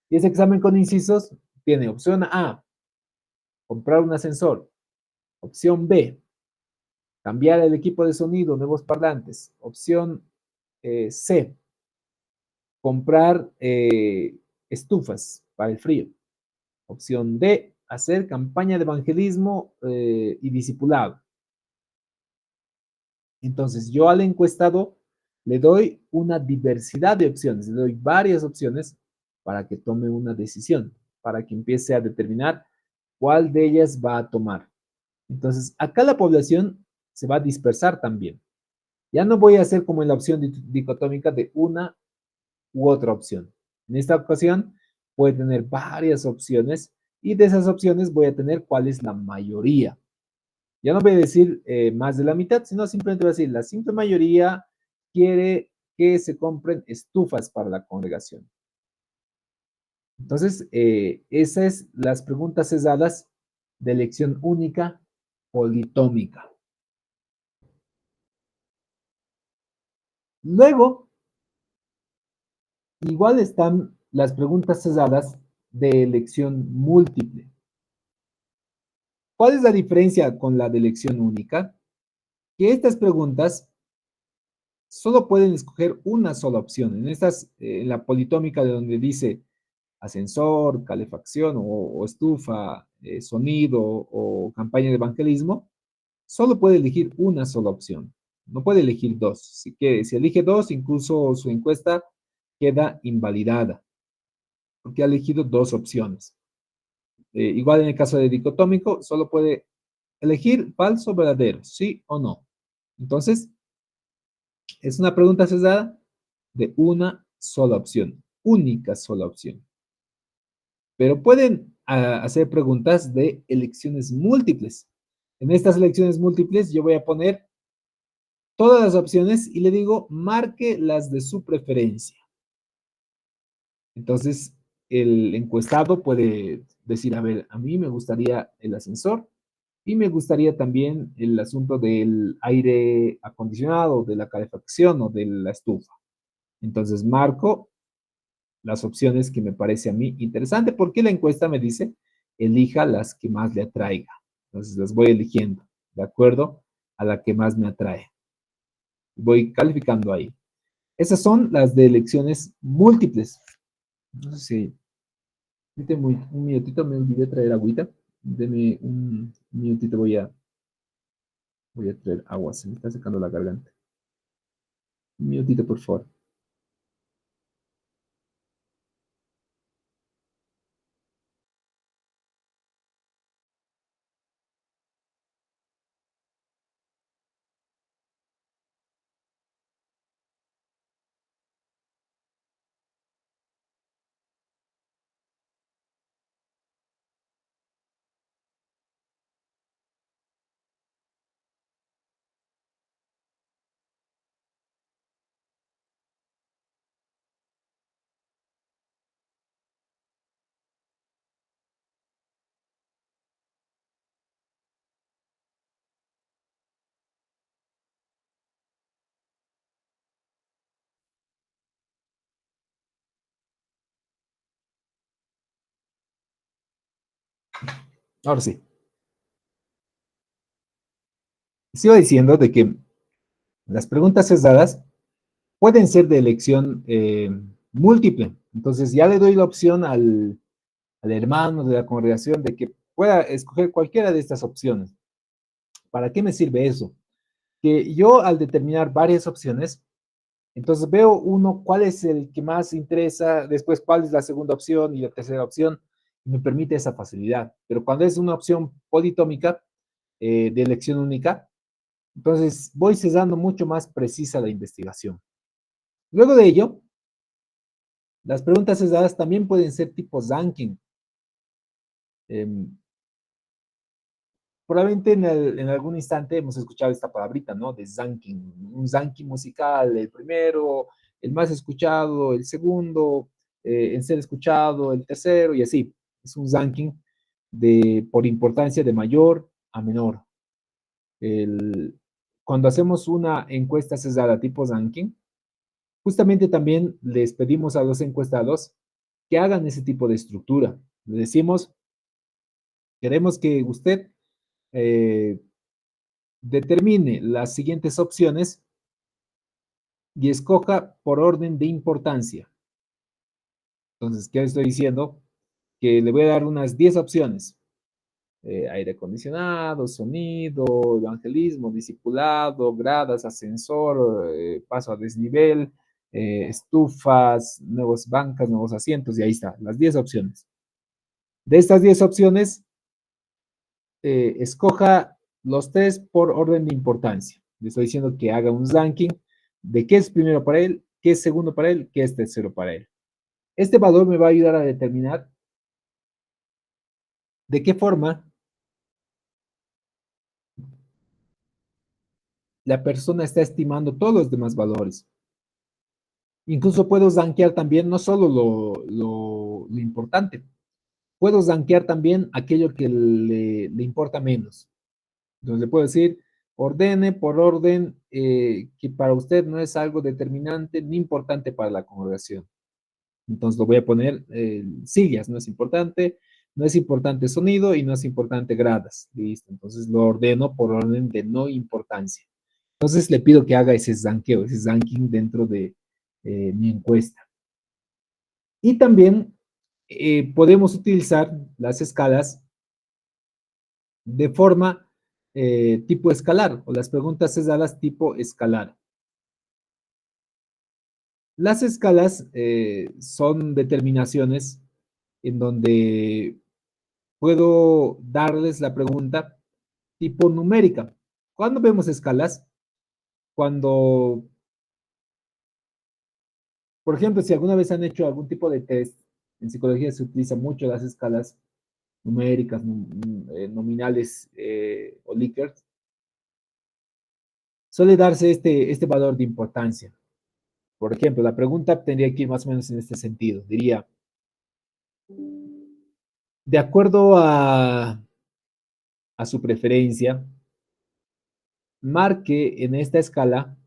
Y ese examen con incisos tiene opción A, comprar un ascensor. Opción B, cambiar el equipo de sonido, nuevos parlantes. Opción C, comprar estufas para el frío. Opción D, hacer campaña de evangelismo y discipulado. Entonces, yo al encuestado le doy una diversidad de opciones, le doy varias opciones para que tome una decisión, para que empiece a determinar cuál de ellas va a tomar. Entonces, acá la población se va a dispersar también. Ya no voy a hacer como en la opción dicotómica de una u otra opción. En esta ocasión voy a tener varias opciones y de esas opciones voy a tener cuál es la mayoría. Ya no voy a decir más de la mitad, sino simplemente voy a decir la simple mayoría quiere que se compren estufas para la congregación. Entonces, esas es las preguntas sesgadas de elección única politómica. Luego, igual están las preguntas sesgadas de elección múltiple. ¿Cuál es la diferencia con la de elección única? Que estas preguntas solo pueden escoger una sola opción. En la politómica de donde dice ascensor, calefacción o estufa, sonido o campaña de evangelismo, solo puede elegir una sola opción. No puede elegir dos. Si elige dos, incluso su encuesta queda invalidada, porque ha elegido dos opciones. Igual en el caso de dicotómico, solo puede elegir falso o verdadero, sí o no. Entonces, es una pregunta sesgada de una sola opción, única sola opción. Pero pueden hacer preguntas de elecciones múltiples. En estas elecciones múltiples yo voy a poner todas las opciones y le digo, marque las de su preferencia. Entonces, el encuestado puede decir, a ver, a mí me gustaría el ascensor y me gustaría también el asunto del aire acondicionado, de la calefacción o de la estufa. Entonces, marco las opciones que me parece a mí interesante porque la encuesta me dice, elija las que más le atraiga. Entonces, las voy eligiendo de acuerdo a la que más me atrae. Voy calificando ahí. Esas son las de elecciones múltiples. No sé si un minutito, me olvidé traer agüita. Deme un minutito, voy a traer agua, se me está secando la garganta. Un minutito, por favor. Ahora sí. Sigo diciendo de que las preguntas sesgadas pueden ser de elección múltiple. Entonces ya le doy la opción al hermano de la congregación de que pueda escoger cualquiera de estas opciones. ¿Para qué me sirve eso? Que yo al determinar varias opciones, entonces veo uno, cuál es el que más interesa, después cuál es la segunda opción y la tercera opción, y me permite esa facilidad. Pero cuando es una opción politómica, de elección única, entonces voy cesando mucho más precisa la investigación. Luego de ello, las preguntas cesadas también pueden ser tipo ranking. Eh, Probablemente en algún instante hemos escuchado esta palabrita, ¿no? De ranking, un ranking musical, el primero, el más escuchado, el segundo, en ser escuchado, el tercero, y así. Es un ranking por importancia de mayor a menor. Cuando hacemos una encuesta cesada tipo ranking, justamente también les pedimos a los encuestados que hagan ese tipo de estructura. Le decimos, queremos que usted eh, determine las siguientes opciones y escoja por orden de importancia. Entonces, ¿qué estoy diciendo? Que le voy a dar unas 10 opciones. Aire acondicionado, sonido, evangelismo, discipulado, gradas, ascensor, paso a desnivel, estufas, nuevas bancas, nuevos asientos, y ahí está, las 10 opciones. De estas 10 opciones, escoja los 3 por orden de importancia. Le estoy diciendo que haga un ranking de qué es primero para él, qué es segundo para él, qué es tercero para él. Este valor me va a ayudar a determinar de qué forma la persona está estimando todos los demás valores. Incluso puedo rankear también no solo lo importante, puedo rankear también aquello que le importa menos. Entonces le puedo decir, ordene por orden que para usted no es algo determinante ni importante para la congregación. Entonces lo voy a poner sillas, no es importante sonido y no es importante gradas. Listo, entonces lo ordeno por orden de no importancia. Entonces le pido que haga ese ranqueo, ese ranking dentro de mi encuesta. Y también podemos utilizar las escalas de forma tipo escalar o las preguntas cesadas tipo escalar. Las escalas son determinaciones en donde puedo darles la pregunta tipo numérica. ¿Cuándo vemos escalas? Cuando, por ejemplo, si alguna vez han hecho algún tipo de test, en psicología se utilizan mucho las escalas numéricas, nominales o Likert, suele darse este valor de importancia. Por ejemplo, la pregunta tendría que ir más o menos en este sentido. Diría, de acuerdo a su preferencia, marque en esta escala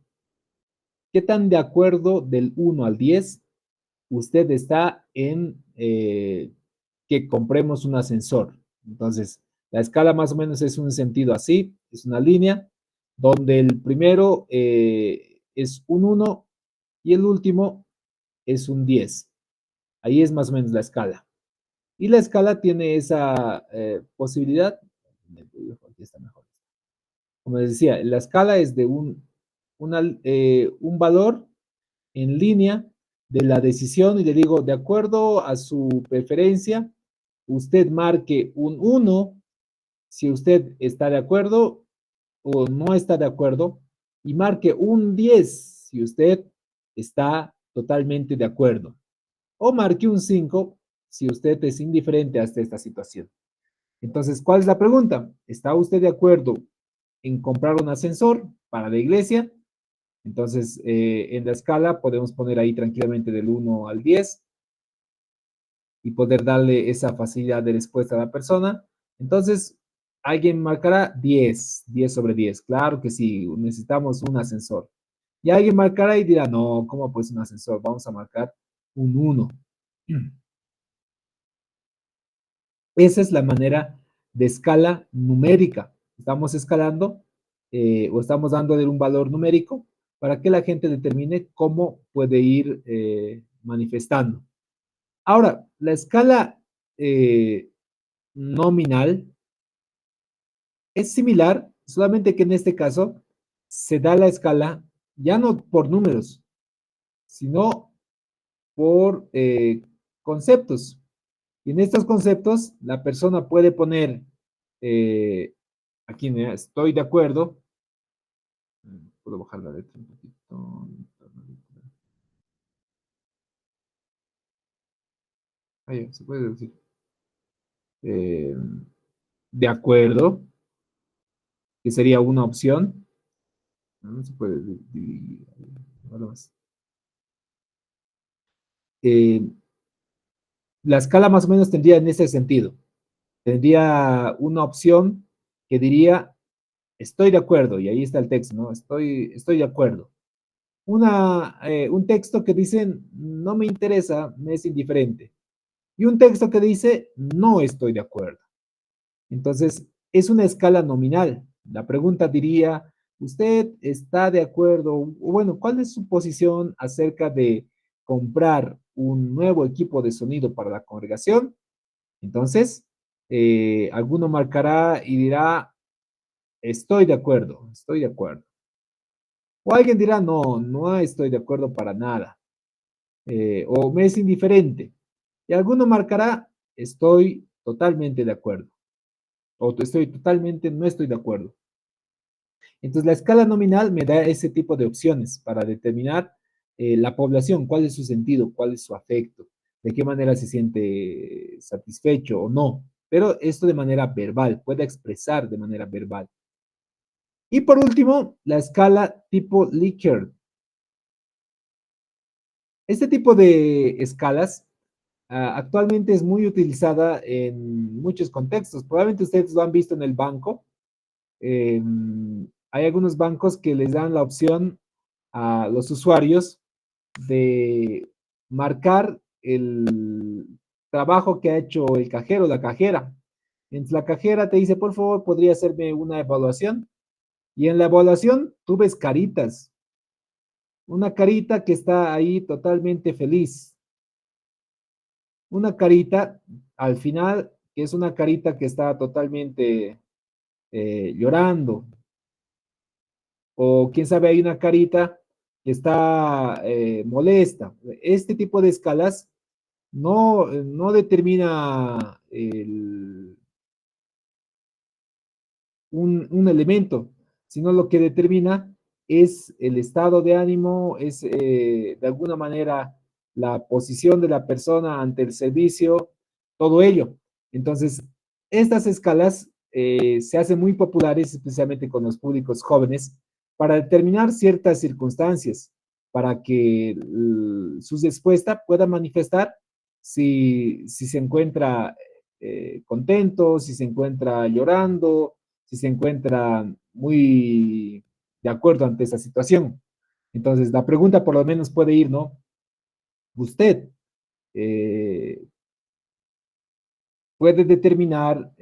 qué tan de acuerdo del 1 al 10 usted está en que compremos un ascensor. Entonces, la escala más o menos es un sentido así, es una línea, donde el primero es un 1 y el último es un 10. Ahí es más o menos la escala. Y la escala tiene esa posibilidad, aquí está mejor. Como les decía, la escala es de un valor en línea de la decisión y le digo, de acuerdo a su preferencia, usted marque un 1 si usted está de acuerdo o no está de acuerdo y marque un 10 si usted está totalmente de acuerdo. O marque un 5 si usted es indiferente hasta esta situación. Entonces, ¿cuál es la pregunta? ¿Está usted de acuerdo en comprar un ascensor para la iglesia? Entonces, en la escala podemos poner ahí tranquilamente del 1 al 10 y poder darle esa facilidad de respuesta a la persona. Entonces, alguien marcará 10 sobre 10. Claro que sí, necesitamos un ascensor. Y alguien marcará y dirá, no, ¿cómo pues un ascensor? Vamos a marcar un 1. Esa es la manera de escala numérica. Estamos escalando o estamos dándole un valor numérico para que la gente determine cómo puede ir manifestando. Ahora, la escala nominal es similar, solamente que en este caso se da la escala ya no por números, sino por conceptos. Y en estos conceptos, la persona puede poner, aquí estoy de acuerdo, puedo bajar la letra un poquito, ahí se puede decir, eh, de acuerdo, que sería una opción, no se puede dividir, más. La escala más o menos tendría en ese sentido, tendría una opción que diría, estoy de acuerdo, y ahí está el texto, ¿no? Estoy de acuerdo. Un texto que dice, no me interesa, me es indiferente. Y un texto que dice, no estoy de acuerdo. Entonces, es una escala nominal. La pregunta diría, ¿usted está de acuerdo? O bueno, ¿cuál es su posición acerca de comprar un nuevo equipo de sonido para la congregación? Entonces, alguno marcará y dirá, estoy de acuerdo, estoy de acuerdo. O alguien dirá, no, no estoy de acuerdo para nada. O me es indiferente. Y alguno marcará, estoy totalmente de acuerdo. O estoy totalmente, no estoy de acuerdo. Entonces, la escala nominal me da ese tipo de opciones para determinar la población, cuál es su sentido, cuál es su afecto, de qué manera se siente satisfecho o no. Pero esto de manera verbal, puede expresar de manera verbal. Y por último, la escala tipo Likert. Este tipo de escalas actualmente es muy utilizada en muchos contextos. Probablemente ustedes lo han visto en el banco. Eh, Hay algunos bancos que les dan la opción a los usuarios de marcar el trabajo que ha hecho el cajero o la cajera. Entonces la cajera te dice, por favor, ¿podría hacerme una evaluación? Y en la evaluación tú ves caritas, una carita que está ahí totalmente feliz, una carita al final que es una carita que está totalmente llorando, o quién sabe, hay una carita que está molesta. Este tipo de escalas no determina un elemento, sino lo que determina es el estado de ánimo, es de alguna manera la posición de la persona ante el servicio, todo ello. Entonces, estas escalas se hacen muy populares, especialmente con los públicos jóvenes, para determinar ciertas circunstancias, para que su respuesta pueda manifestar si se encuentra contento, si se encuentra llorando, si se encuentra muy de acuerdo ante esa situación. Entonces, la pregunta por lo menos puede ir, ¿no? Usted eh, puede determinar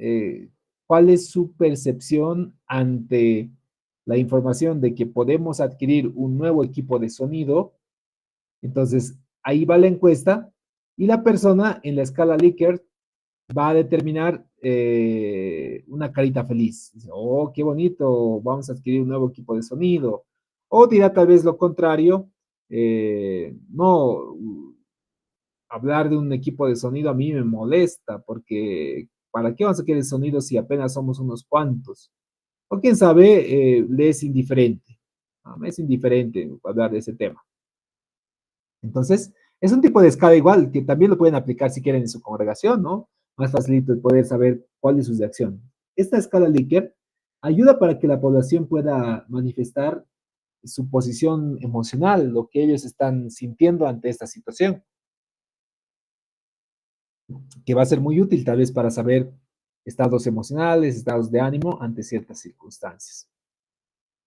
cuál es su percepción ante la información de que podemos adquirir un nuevo equipo de sonido. Entonces, ahí va la encuesta y la persona en la escala Likert va a determinar una carita feliz. Dice, oh, qué bonito, vamos a adquirir un nuevo equipo de sonido. O dirá tal vez lo contrario, no, hablar de un equipo de sonido a mí me molesta, porque ¿para qué vamos a querer sonido si apenas somos unos cuantos? O quién sabe, le es indiferente. ¿No? Me es indiferente hablar de ese tema. Entonces, es un tipo de escala igual que también lo pueden aplicar si quieren en su congregación, ¿no? Más facilito el poder saber cuál es su reacción. Esta escala Likert ayuda para que la población pueda manifestar su posición emocional, lo que ellos están sintiendo ante esta situación, que va a ser muy útil tal vez para saber estados emocionales, estados de ánimo ante ciertas circunstancias.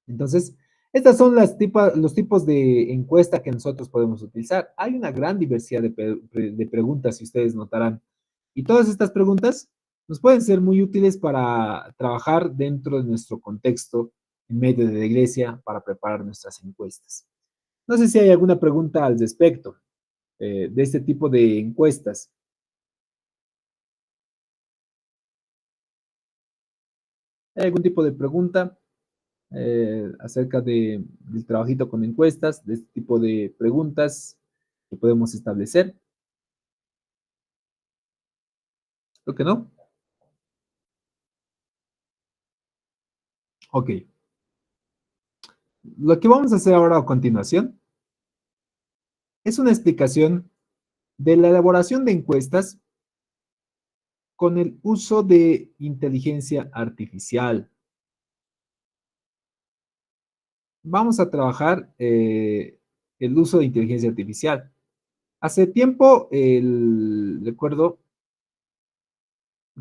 Entonces, estas son los tipos de encuesta que nosotros podemos utilizar. Hay una gran diversidad de preguntas, si ustedes notarán. Y todas estas preguntas nos pueden ser muy útiles para trabajar dentro de nuestro contexto en medio de la iglesia para preparar nuestras encuestas. No sé si hay alguna pregunta al respecto de este tipo de encuestas. ¿Hay algún tipo de pregunta acerca del trabajito con encuestas, de este tipo de preguntas que podemos establecer? Creo que no. Ok. Lo que vamos a hacer ahora a continuación es una explicación de la elaboración de encuestas con el uso de inteligencia artificial. Vamos a trabajar el uso de inteligencia artificial. Hace tiempo, recuerdo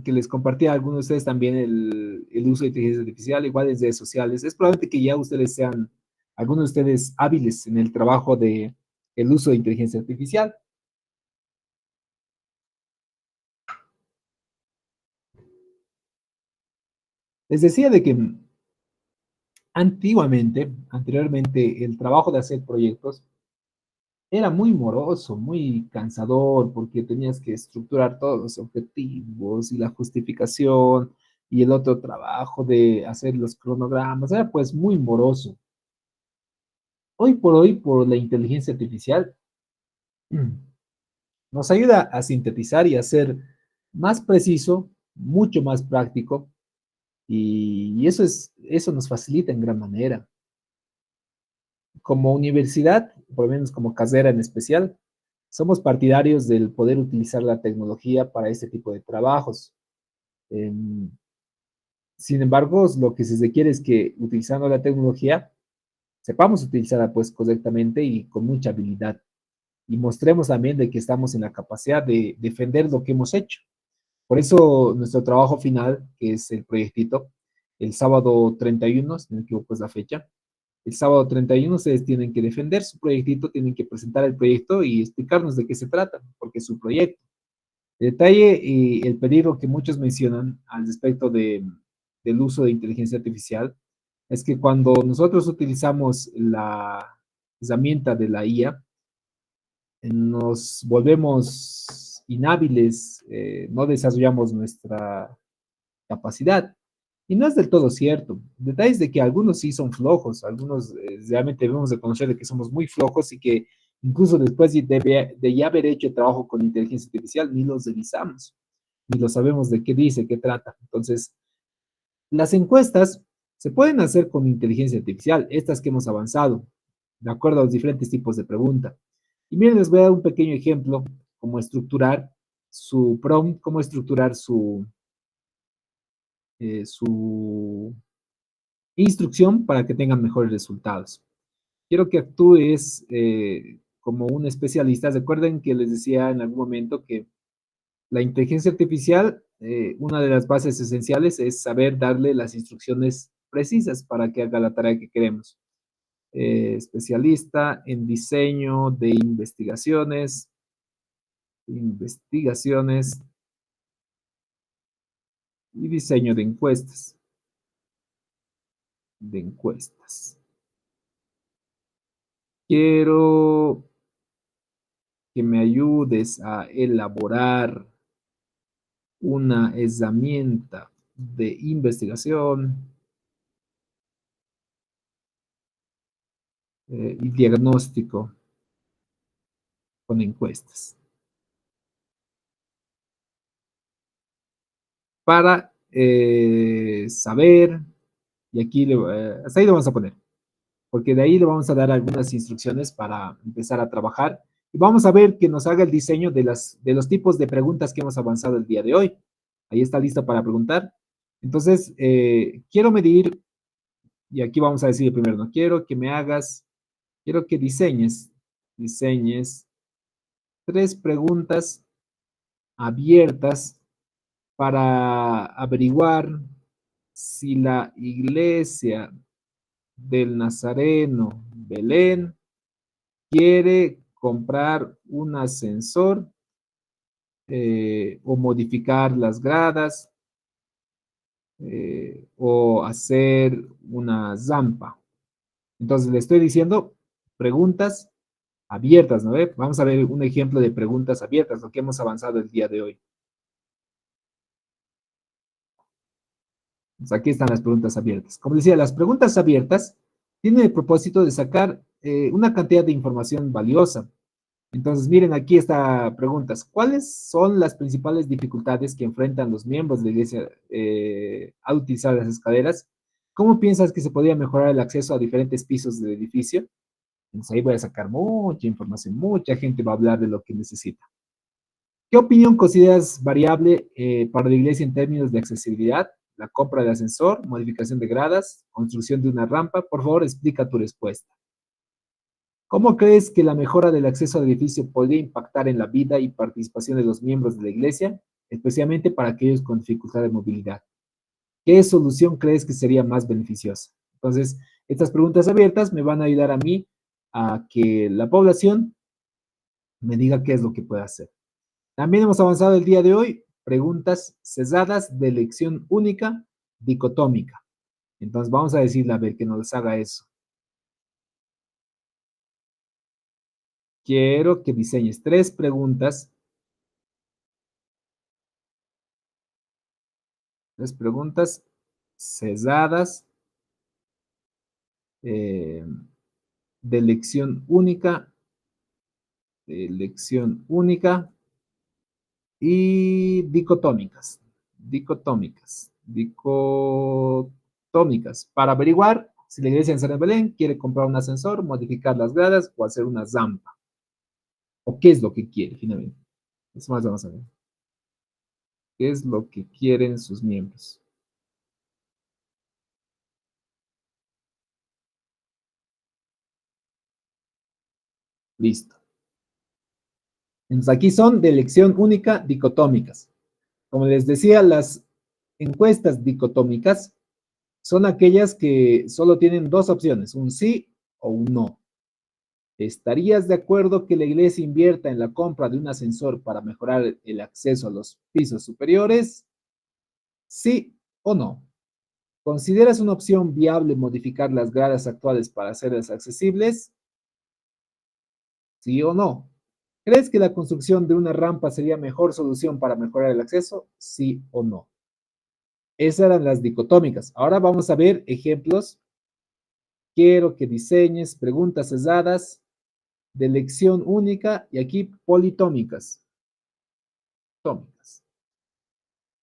que les compartí a algunos de ustedes también el uso de inteligencia artificial, igual en redes sociales. Es probable que ya ustedes sean, algunos de ustedes hábiles en el trabajo de el uso de inteligencia artificial. Les decía de que Anteriormente, el trabajo de hacer proyectos era muy moroso, muy cansador, porque tenías que estructurar todos los objetivos y la justificación y el otro trabajo de hacer los cronogramas. Era pues muy moroso. Hoy por hoy, por la inteligencia artificial, nos ayuda a sintetizar y a ser más preciso, mucho más práctico, y eso nos facilita en gran manera. Como universidad, por lo menos como carrera en especial, somos partidarios del poder utilizar la tecnología para este tipo de trabajos. Em, Sin embargo, lo que se requiere es que utilizando la tecnología sepamos utilizarla pues correctamente y con mucha habilidad y mostremos también de que estamos en la capacidad de defender lo que hemos hecho. Por eso nuestro trabajo final, que es el proyectito, el sábado 31, si no me equivoco es la fecha, el sábado 31 ustedes tienen que defender su proyectito, tienen que presentar el proyecto y explicarnos de qué se trata, porque es su proyecto. El detalle y el peligro que muchos mencionan al respecto del uso de inteligencia artificial es que cuando nosotros utilizamos la herramienta de la IA, nos volvemos inhábiles, no desarrollamos nuestra capacidad. Y no es del todo cierto. Detalles de que algunos sí son flojos, algunos realmente debemos reconocer de que somos muy flojos y que incluso después de ya haber hecho el trabajo con inteligencia artificial, ni los revisamos, ni lo sabemos de qué dice, qué trata. Entonces, las encuestas se pueden hacer con inteligencia artificial, estas que hemos avanzado, de acuerdo a los diferentes tipos de pregunta. Y miren, les voy a dar un pequeño ejemplo, cómo estructurar su prompt, cómo estructurar su instrucción para que tengan mejores resultados. Quiero que actúes como un especialista. Recuerden que les decía en algún momento que la inteligencia artificial, una de las bases esenciales es saber darle las instrucciones precisas para que haga la tarea que queremos. Especialista en diseño de investigaciones y diseño de encuestas. Quiero que me ayudes a elaborar una herramienta de investigación y diagnóstico con encuestas para saber, y aquí hasta ahí lo vamos a poner, porque de ahí le vamos a dar algunas instrucciones para empezar a trabajar y vamos a ver que nos haga el diseño de los tipos de preguntas que hemos avanzado el día de hoy. Ahí está listo para preguntar. Entonces, quiero medir, y aquí vamos a decir primero, no quiero que me hagas, quiero que diseñes 3 preguntas abiertas para averiguar si la iglesia del Nazareno Belén quiere comprar un ascensor o modificar las gradas o hacer una zampa. Entonces le estoy diciendo preguntas abiertas, ¿no ve? Vamos a ver un ejemplo de preguntas abiertas, lo que hemos avanzado el día de hoy. Pues aquí están las preguntas abiertas. Como decía, las preguntas abiertas tienen el propósito de sacar una cantidad de información valiosa. Entonces, miren, aquí está preguntas. ¿Cuáles son las principales dificultades que enfrentan los miembros de la iglesia al utilizar las escaleras? ¿Cómo piensas que se podría mejorar el acceso a diferentes pisos del edificio? Entonces ahí voy a sacar mucha información, mucha gente va a hablar de lo que necesita. ¿Qué opinión consideras variable para la iglesia en términos de accesibilidad? La compra de ascensor, modificación de gradas, construcción de una rampa. Por favor, explica tu respuesta. ¿Cómo crees que la mejora del acceso al edificio podría impactar en la vida y participación de los miembros de la iglesia, especialmente para aquellos con dificultad de movilidad? ¿Qué solución crees que sería más beneficiosa? Entonces, estas preguntas abiertas me van a ayudar a mí a que la población me diga qué es lo que puede hacer. También hemos avanzado el día de hoy, preguntas cesadas de elección única, dicotómica. Entonces vamos a decirle, a ver, que nos haga eso. Quiero que diseñes 3 preguntas cesadas, eh, de elección única y dicotómicas, para averiguar si la iglesia en San Belén quiere comprar un ascensor, modificar las gradas o hacer una zampa. ¿O qué es lo que quiere finalmente? Eso más vamos a ver. ¿Qué es lo que quieren sus miembros? Listo. Entonces aquí son de elección única dicotómicas. Como les decía, las encuestas dicotómicas son aquellas que solo tienen dos opciones, un sí o un no. ¿Estarías de acuerdo que la iglesia invierta en la compra de un ascensor para mejorar el acceso a los pisos superiores? ¿Sí o no? ¿Consideras una opción viable modificar las gradas actuales para hacerlas accesibles? ¿Sí o no? ¿Crees que la construcción de una rampa sería mejor solución para mejorar el acceso? ¿Sí o no? Esas eran las dicotómicas. Ahora vamos a ver ejemplos. Quiero que diseñes preguntas cesadas de elección única y aquí politómicas. Tómicas.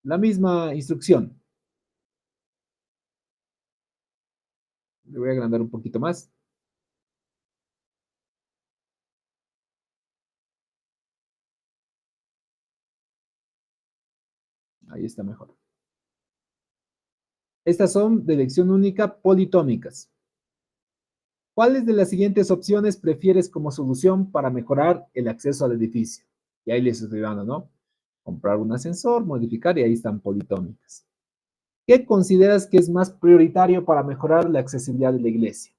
La misma instrucción. Le voy a agrandar un poquito más. Ahí está mejor. Estas son de elección única politómicas. ¿Cuáles de las siguientes opciones prefieres como solución para mejorar el acceso al edificio? Y ahí les estoy dando, ¿no? Comprar un ascensor, modificar, y ahí están politómicas. ¿Qué consideras que es más prioritario para mejorar la accesibilidad de la iglesia?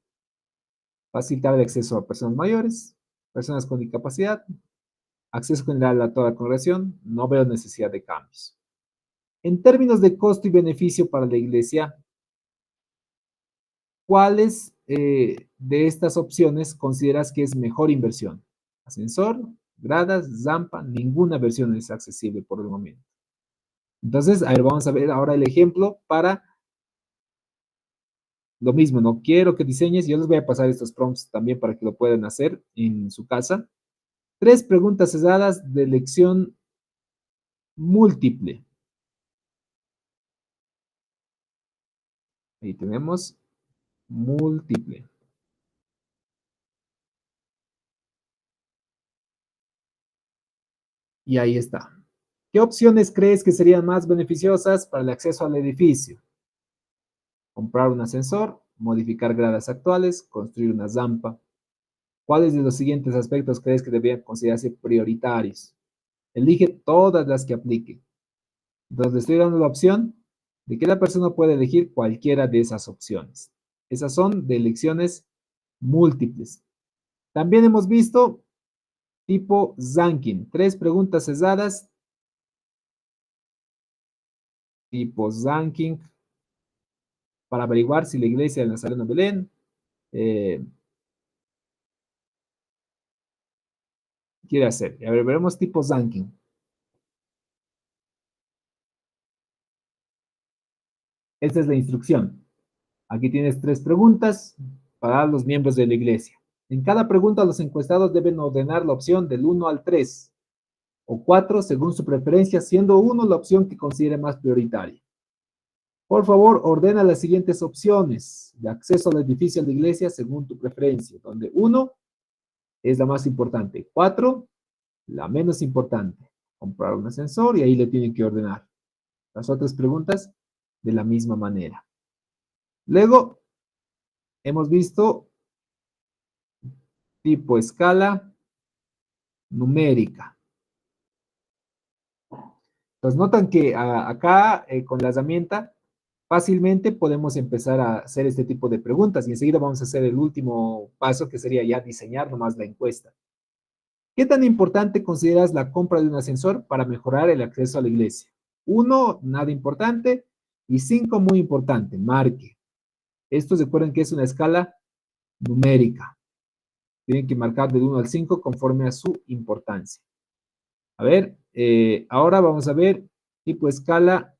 Facilitar el acceso a personas mayores, personas con discapacidad, acceso general a toda la congregación. No veo necesidad de cambios. En términos de costo y beneficio para la iglesia, ¿cuáles de estas opciones consideras que es mejor inversión? Ascensor, gradas, zampa, ninguna versión es accesible por el momento. Entonces, a ver, vamos a ver ahora el ejemplo para lo mismo, no quiero que diseñes, yo les voy a pasar estos prompts también para que lo puedan hacer en su casa. 3 preguntas cesadas de elección múltiple. Ahí tenemos múltiple. Y ahí está. ¿Qué opciones crees que serían más beneficiosas para el acceso al edificio? Comprar un ascensor, modificar gradas actuales, construir una zampa. ¿Cuáles de los siguientes aspectos crees que deberían considerarse prioritarios? Elige todas las que apliquen. Entonces le estoy dando la opción de que la persona puede elegir cualquiera de esas opciones. Esas son de elecciones múltiples. También hemos visto tipo Zankin, 3 preguntas cesadas, tipo Zankin, para averiguar si la iglesia del Nazareno de Belén eh, quiere hacer. A ver, veremos tipo Zankin. Esta es la instrucción. Aquí tienes 3 preguntas para los miembros de la iglesia. En cada pregunta, los encuestados deben ordenar la opción del 1 al 3 o 4 según su preferencia, siendo 1 la opción que considere más prioritaria. Por favor, ordena las siguientes opciones de acceso al edificio de la iglesia según tu preferencia, donde 1 es la más importante, 4 la menos importante. Comprar un ascensor y ahí le tienen que ordenar. Las otras preguntas de la misma manera. Luego, hemos visto tipo escala numérica. Entonces, notan que acá con la herramienta fácilmente podemos empezar a hacer este tipo de preguntas y enseguida vamos a hacer el último paso que sería ya diseñar nomás la encuesta. ¿Qué tan importante consideras la compra de un ascensor para mejorar el acceso a la iglesia? 1, nada importante, y 5, muy importante, marque. Esto recuerden que es una escala numérica. Tienen que marcar del 1 al 5 conforme a su importancia. A ver, ahora vamos a ver tipo escala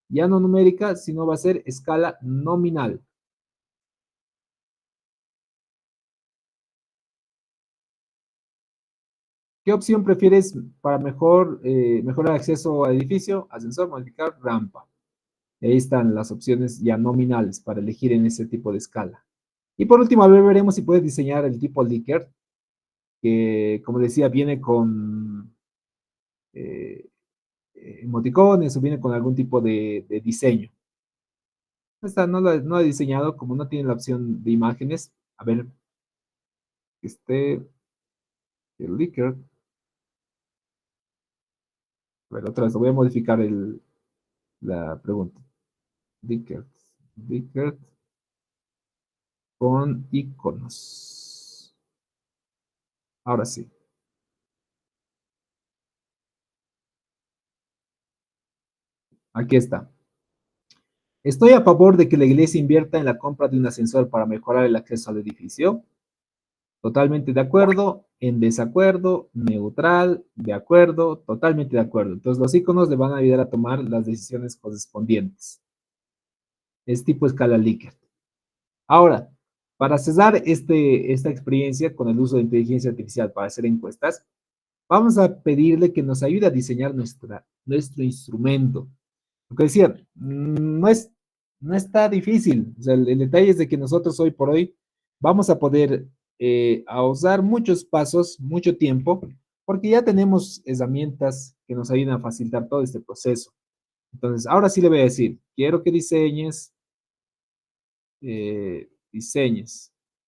ya no numérica, sino va a ser escala nominal. ¿Qué opción prefieres para mejorar acceso al edificio? Ascensor, modificar, rampa. Y ahí están las opciones ya nominales para elegir en ese tipo de escala. Y por último, a ver, veremos si puedes diseñar el tipo Likert, que como decía, viene con eh, emoticones o viene con algún tipo de diseño. Esta no la he diseñado, como no tiene la opción de imágenes. A ver, que esté el Likert. A ver, otra vez, lo voy a modificar la pregunta. Likert. Likert con iconos. Ahora sí. Aquí está. Estoy a favor de que la iglesia invierta en la compra de un ascensor para mejorar el acceso al edificio. Totalmente de acuerdo, en desacuerdo, neutral, de acuerdo, totalmente de acuerdo. Entonces los iconos le van a ayudar a tomar las decisiones correspondientes. Es tipo escala Likert. Ahora, para cesar esta experiencia con el uso de inteligencia artificial para hacer encuestas, vamos a pedirle que nos ayude a diseñar nuestro instrumento. Lo que decía, no está difícil. O sea, el detalle es de que nosotros hoy por hoy vamos a poder ahorrar muchos pasos, mucho tiempo, porque ya tenemos herramientas que nos ayudan a facilitar todo este proceso. Entonces, ahora sí le voy a decir, quiero que diseñes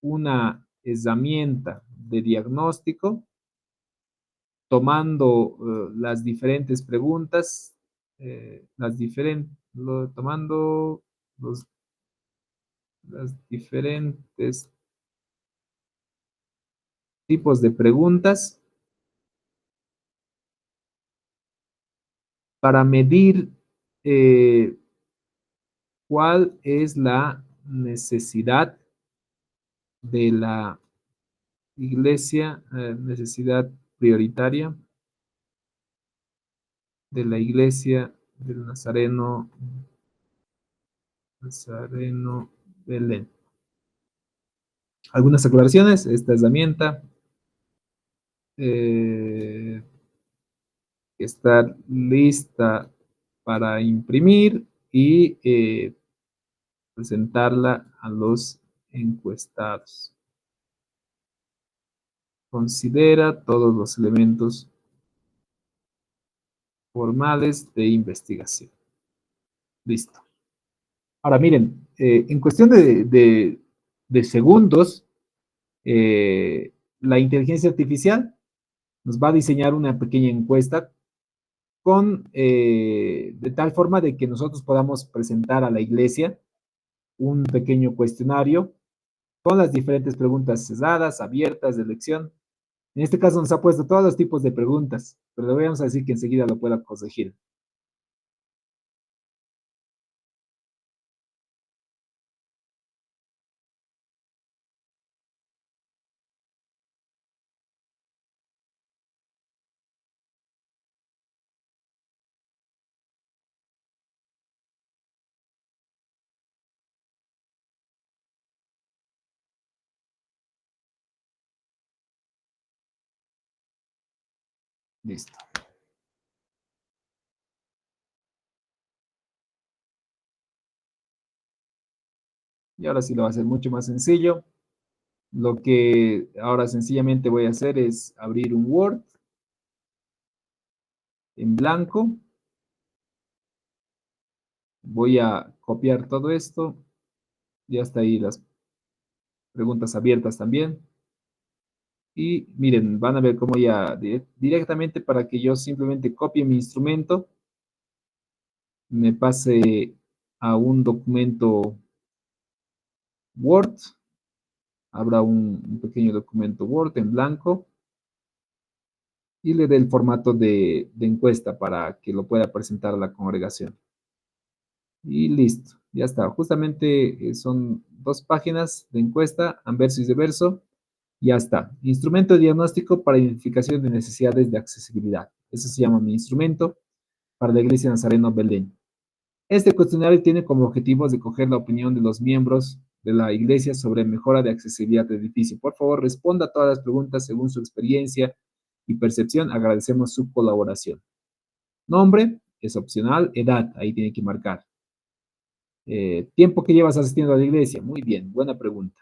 una herramienta de diagnóstico tomando las diferentes preguntas, tomando los, las diferentes tipos de preguntas para medir eh, cuál es la necesidad de la iglesia, necesidad prioritaria de la iglesia del Nazareno Belén. Algunas aclaraciones, esta herramienta eh, está lista para imprimir y presentarla a los encuestados. Considera todos los elementos formales de investigación. Listo. Ahora miren, en cuestión de segundos, la inteligencia artificial nos va a diseñar una pequeña encuesta de tal forma de que nosotros podamos presentar a la iglesia un pequeño cuestionario con las diferentes preguntas cerradas, abiertas, de elección. En este caso nos ha puesto todos los tipos de preguntas, pero le vamos a decir que enseguida lo pueda corregir. Listo. Y ahora sí lo va a hacer mucho más sencillo. Lo que ahora sencillamente voy a hacer es abrir un Word en blanco. Voy a copiar todo esto. Ya está ahí las preguntas abiertas también. Y miren, van a ver cómo ya directamente para que yo simplemente copie mi instrumento, me pase a un documento Word, abra un pequeño documento Word en blanco y le dé el formato de encuesta para que lo pueda presentar a la congregación. Y listo. Ya está. Justamente son 2 páginas de encuesta, anverso y reverso. Ya está. Instrumento de diagnóstico para identificación de necesidades de accesibilidad. Eso se llama mi instrumento para la Iglesia Nazareno Belén. Este cuestionario tiene como objetivo recoger la opinión de los miembros de la Iglesia sobre mejora de accesibilidad del edificio. Por favor, responda a todas las preguntas según su experiencia y percepción. Agradecemos su colaboración. Nombre es opcional. Edad, ahí tiene que marcar. Tiempo que llevas asistiendo a la iglesia. Muy bien, buena pregunta.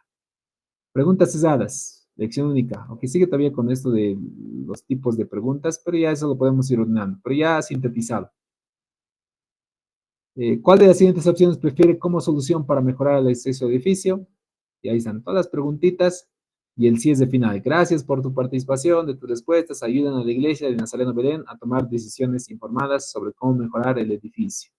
Preguntas cesadas, lección única. Aunque sigue todavía con esto de los tipos de preguntas, pero ya eso lo podemos ir ordenando. Pero ya sintetizado. ¿Cuál de las siguientes opciones prefiere como solución para mejorar el acceso al edificio? Y ahí están todas las preguntitas y el sí es de final. Gracias por tu participación, de tus respuestas. Ayudan a la iglesia de Nazareno Belén a tomar decisiones informadas sobre cómo mejorar el edificio.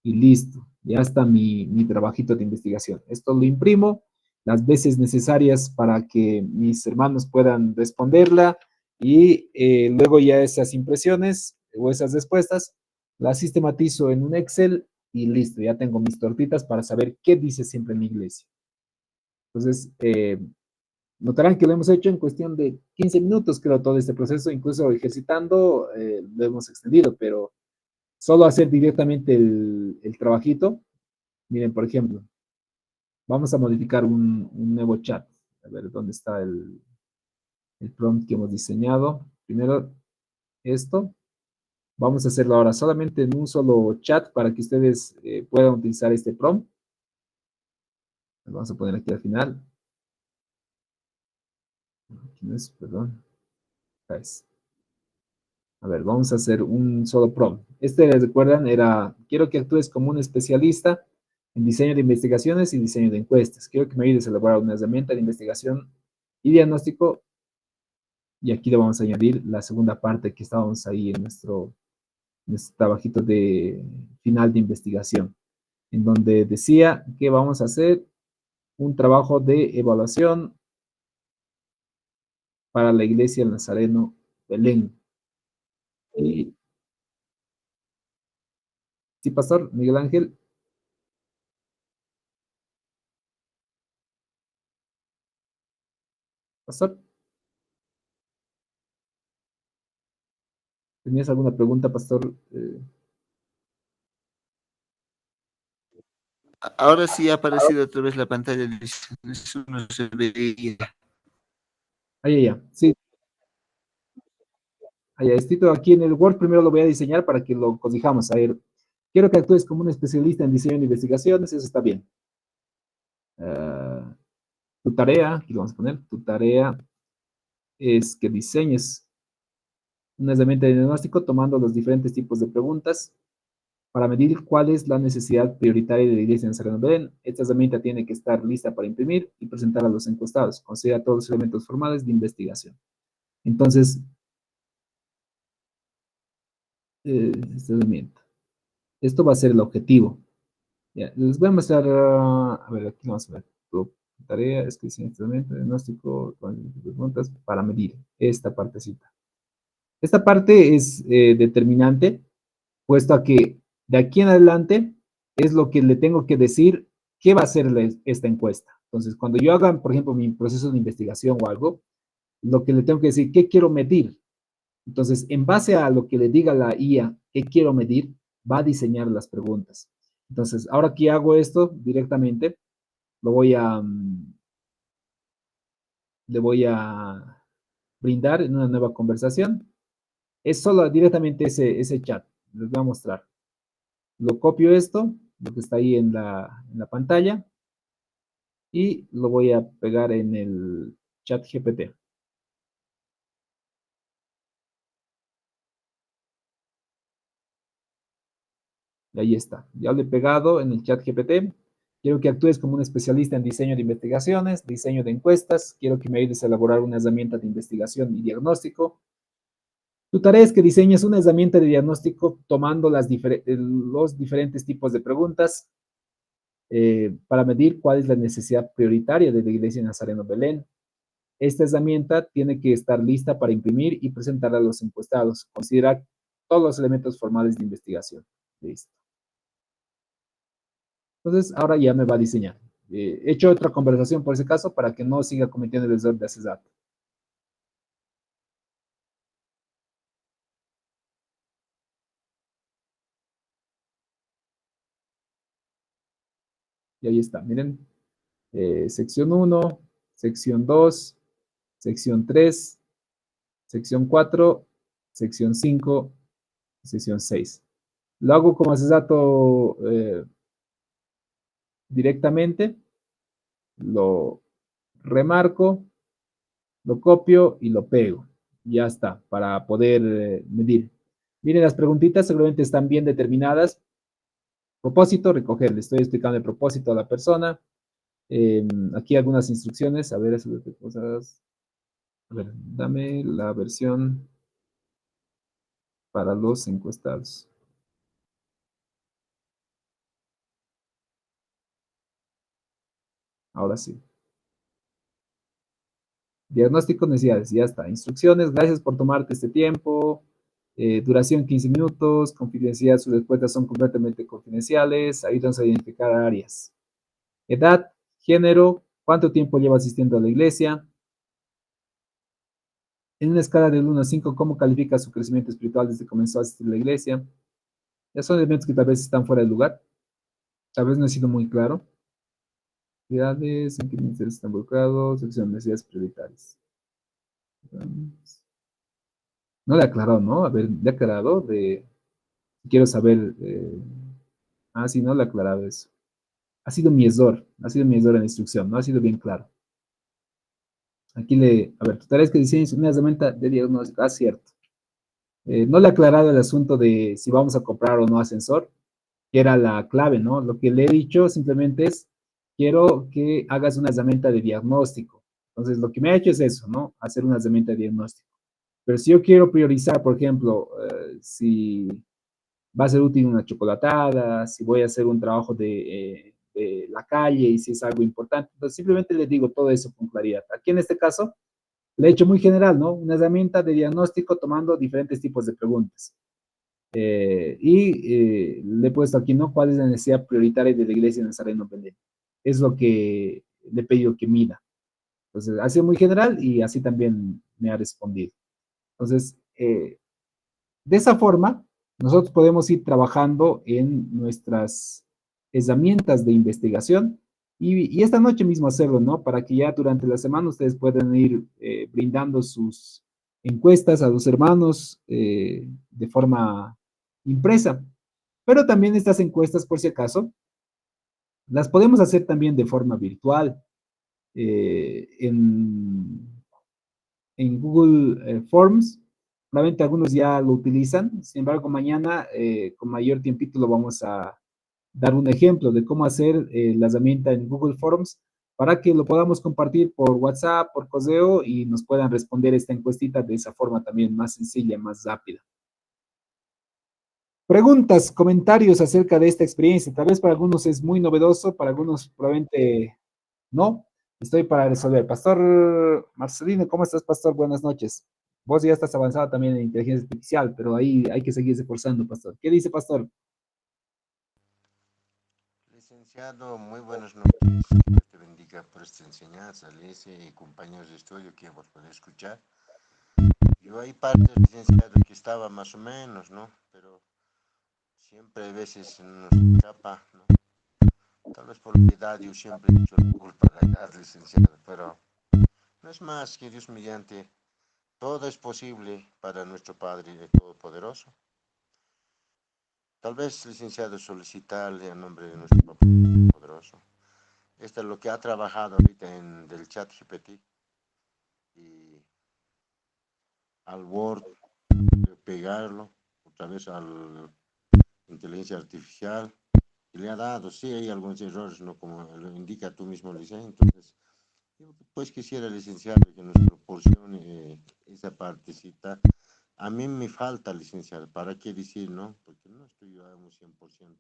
Y listo, ya está mi trabajito de investigación. Esto lo imprimo las veces necesarias para que mis hermanos puedan responderla y luego ya esas impresiones o esas respuestas las sistematizo en un Excel y listo, ya tengo mis tortitas para saber qué dice siempre mi iglesia. Entonces, notarán que lo hemos hecho en cuestión de 15 minutos, creo, todo este proceso, incluso ejercitando, lo hemos extendido, pero solo hacer directamente el trabajito. Miren, por ejemplo, vamos a modificar un nuevo chat. A ver, ¿dónde está el prompt que hemos diseñado? Primero, esto. Vamos a hacerlo ahora solamente en un solo chat para que ustedes puedan utilizar este prompt. Lo vamos a poner aquí al final. Aquí no es, perdón. Acá es. A ver, vamos a hacer un solo prompt. Este, recuerdan, era, quiero que actúes como un especialista en diseño de investigaciones y diseño de encuestas. Quiero que me ayudes a elaborar una herramienta de investigación y diagnóstico. Y aquí le vamos a añadir la segunda parte que estábamos ahí en nuestro trabajito de final de investigación, en donde decía que vamos a hacer un trabajo de evaluación para la Iglesia del Nazareno Belén. Y, sí, Pastor Miguel Ángel, Pastor, ¿tenías alguna pregunta, Pastor?
Ahora sí ha aparecido otra vez la pantalla, eso no se veía.
Ya, ya, sí. Ya, escrito aquí en el Word, primero lo voy a diseñar para que lo cojamos. A ver, quiero que actúes como un especialista en diseño de investigaciones, eso está bien. Uh, tu tarea, aquí lo vamos a poner, tu tarea es que diseñes una herramienta de diagnóstico tomando los diferentes tipos de preguntas para medir cuál es la necesidad prioritaria de la iglesia en Nazareno Belén. Esta herramienta tiene que estar lista para imprimir y presentar a los encuestados. Considera todos los elementos formales de investigación. Entonces, esta herramienta. Esto va a ser el objetivo. Ya, les voy a mostrar, a ver, aquí vamos a ver. Tu tarea es que diseña este herramienta, diagnóstico, con preguntas para medir esta partecita. Esta parte es determinante, puesto a que de aquí en adelante es lo que le tengo que decir qué va a ser esta encuesta. Entonces, cuando yo haga, por ejemplo, mi proceso de investigación o algo, lo que le tengo que decir, ¿qué quiero medir? Entonces, en base a lo que le diga la IA, ¿qué quiero medir? Va a diseñar las preguntas. Entonces, ahora que hago esto directamente, lo voy a, le voy a brindar en una nueva conversación. Es solo directamente ese chat. Les voy a mostrar. Lo copio esto, lo que está ahí en la pantalla, y lo voy a pegar en el chat GPT. Y ahí está. Ya lo he pegado en el chat GPT. Quiero que actúes como un especialista en diseño de investigaciones, diseño de encuestas. Quiero que me ayudes a elaborar una herramienta de investigación y diagnóstico. Tu tarea es que diseñes una herramienta de diagnóstico tomando los diferentes tipos de preguntas para medir cuál es la necesidad prioritaria de la Iglesia de Nazareno Belén. Esta herramienta tiene que estar lista para imprimir y presentar a los encuestados. Considera todos los elementos formales de investigación. Listo. Entonces, ahora ya me va a diseñar. He hecho otra conversación por ese caso para que no siga cometiendo el error de hace rato. Y ahí está, miren. Sección uno, sección 2, sección 3, sección 4, sección 5, sección 6. Lo hago como hace dato directamente, lo remarco, lo copio y lo pego. Ya está, para poder medir. Miren, las preguntitas seguramente están bien determinadas. Propósito, recoger. Le estoy explicando el propósito a la persona. Aquí algunas instrucciones. A ver, cosas. A ver, dame la versión para los encuestados. Ahora sí. Diagnóstico, necesidades, ya está. Instrucciones, gracias por tomarte este tiempo. Duración 15 minutos, confidencialidad, sus respuestas son completamente confidenciales. Ayúdanos a identificar áreas. Edad, género, cuánto tiempo lleva asistiendo a la iglesia. En una escala del 1 a 5, ¿cómo califica su crecimiento espiritual desde que comenzó a asistir a la iglesia? Ya son elementos que tal vez están fuera de lugar. Tal vez no he sido muy claro. Actividades, en qué ministerios están involucrados, sección de necesidades prioritarias. No le ha aclarado, ¿no? A ver, le ha aclarado de... Quiero saber... sí, no le ha aclarado eso. Ha sido mi error en la instrucción, no ha sido bien claro. Aquí le... A ver, tu tarea es que diseñes una herramienta de diagnóstico. Ah, cierto. No le ha aclarado el asunto de si vamos a comprar o no ascensor, que era la clave, ¿no? Lo que le he dicho simplemente es, quiero que hagas una herramienta de diagnóstico. Entonces, lo que me ha hecho es eso, ¿no? Hacer una herramienta de diagnóstico. Pero si yo quiero priorizar, por ejemplo, si va a ser útil una chocolatada, si voy a hacer un trabajo de la calle y si es algo importante, entonces simplemente le digo todo eso con claridad. Aquí en este caso, le he hecho muy general, ¿no? Una herramienta de diagnóstico tomando diferentes tipos de preguntas. Le he puesto aquí, ¿no? ¿Cuál es la necesidad prioritaria de la iglesia Nazareno Belén? Es lo que le he pedido que mida. Entonces, ha sido muy general y así también me ha respondido. Entonces, de esa forma, nosotros podemos ir trabajando en nuestras herramientas de investigación y esta noche mismo hacerlo, ¿no? Para que ya durante la semana ustedes puedan ir brindando sus encuestas a los hermanos de forma impresa. Pero también estas encuestas, por si acaso, las podemos hacer también de forma virtual eh, en, en Google Forms. Probablemente algunos ya lo utilizan. Sin embargo, mañana con mayor tiempito lo vamos a dar un ejemplo de cómo hacer la herramienta en Google Forms para que lo podamos compartir por WhatsApp, por correo y nos puedan responder esta encuestita de esa forma también más sencilla, más rápida. Preguntas, comentarios acerca de esta experiencia. Tal vez para algunos es muy novedoso, para algunos probablemente no. Estoy para resolver. Pastor Marcelino, ¿cómo estás, Pastor? Buenas noches. Vos ya estás avanzado también en inteligencia artificial, pero ahí hay que seguir esforzando, Pastor. ¿Qué dice, Pastor?
Licenciado, muy buenas noches. Dios te bendiga por esta enseñanza, Alicia y compañeros de estudio que hemos podido escuchar. Yo hay partes, licenciado, que estaba más o menos, ¿no? Pero siempre a veces nos escapa, ¿no? Tal vez por la edad, yo siempre he dicho la culpa de la edad, licenciado, pero no es más que Dios mediante, todo es posible para nuestro Padre Todopoderoso. Tal vez, licenciado, solicitarle a nombre de nuestro Papá Poderoso. Esto es lo que ha trabajado ahorita en del chat GPT y al Word, pegarlo otra vez a la inteligencia artificial y le ha dado, sí, hay algunos errores, ¿no? Como lo indica tú mismo, licenciado. Entonces, yo pues quisiera, licenciado, que nos proporcione esa partecita. A mí me falta, licenciado, ¿para qué decir, no? Porque no estoy yo a un 100%.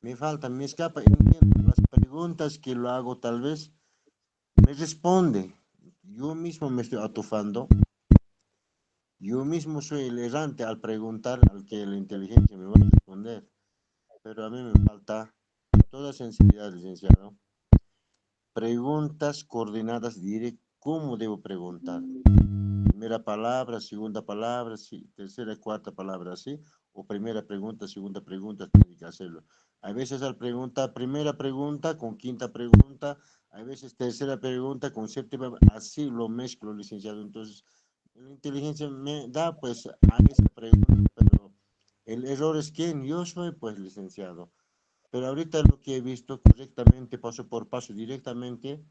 Me falta, me escapa, entiendo las preguntas que lo hago tal vez, me responde. Yo mismo me estoy atufando. Yo mismo soy el errante al preguntar al que la inteligencia me va a responder. Pero a mí me falta toda sinceridad, licenciado, preguntas coordinadas diré cómo debo preguntar. Primera palabra, segunda palabra, tercera, cuarta palabra, así, o primera pregunta, segunda pregunta, tiene que hacerlo. A veces al pregunta, primera pregunta con quinta pregunta, a veces tercera pregunta con séptima, así lo mezclo, licenciado. Entonces, la inteligencia me da, pues, a esa pregunta, pero el error es quién, yo soy, pues, licenciado. Pero ahorita lo que he visto correctamente, paso por paso, directamente,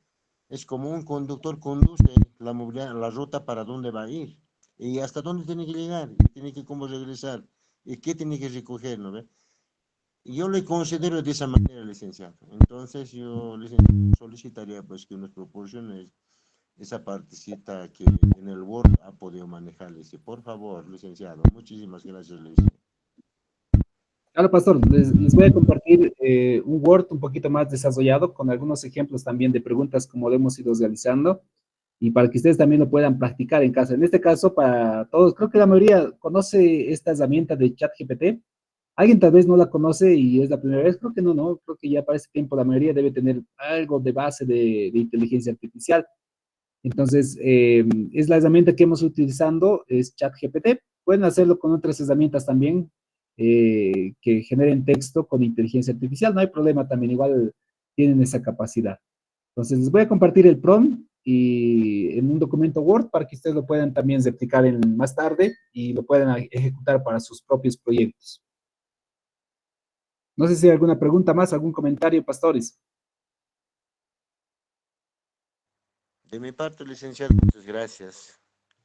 es como un conductor conduce la movilidad, la ruta para dónde va a ir y hasta dónde tiene que llegar y tiene que cómo regresar y qué tiene que recoger, ¿no ve? Y yo le considero de esa manera, licenciado. Entonces yo, licenciado, solicitaría pues que nos proporcione esa partecita que en el Word ha podido manejar. Le dice, por favor, licenciado, muchísimas gracias, le dice.
Claro, pastor, les voy a compartir un Word un poquito más desarrollado con algunos ejemplos también de preguntas como lo hemos ido realizando y para que ustedes también lo puedan practicar en casa. En este caso, para todos, creo que la mayoría conoce esta herramienta de ChatGPT. Alguien tal vez no la conoce y es la primera vez, creo que no, no, creo que ya para este tiempo la mayoría debe tener algo de base de inteligencia artificial. Entonces, es la herramienta que hemos utilizando, es ChatGPT. Pueden hacerlo con otras herramientas también que generen texto con inteligencia artificial. No hay problema también, igual tienen esa capacidad. Entonces, les voy a compartir el prompt y en un documento Word para que ustedes lo puedan también replicar más tarde y lo puedan ejecutar para sus propios proyectos. No sé si hay alguna pregunta más, algún comentario, pastores.
De mi parte, licenciado, muchas gracias.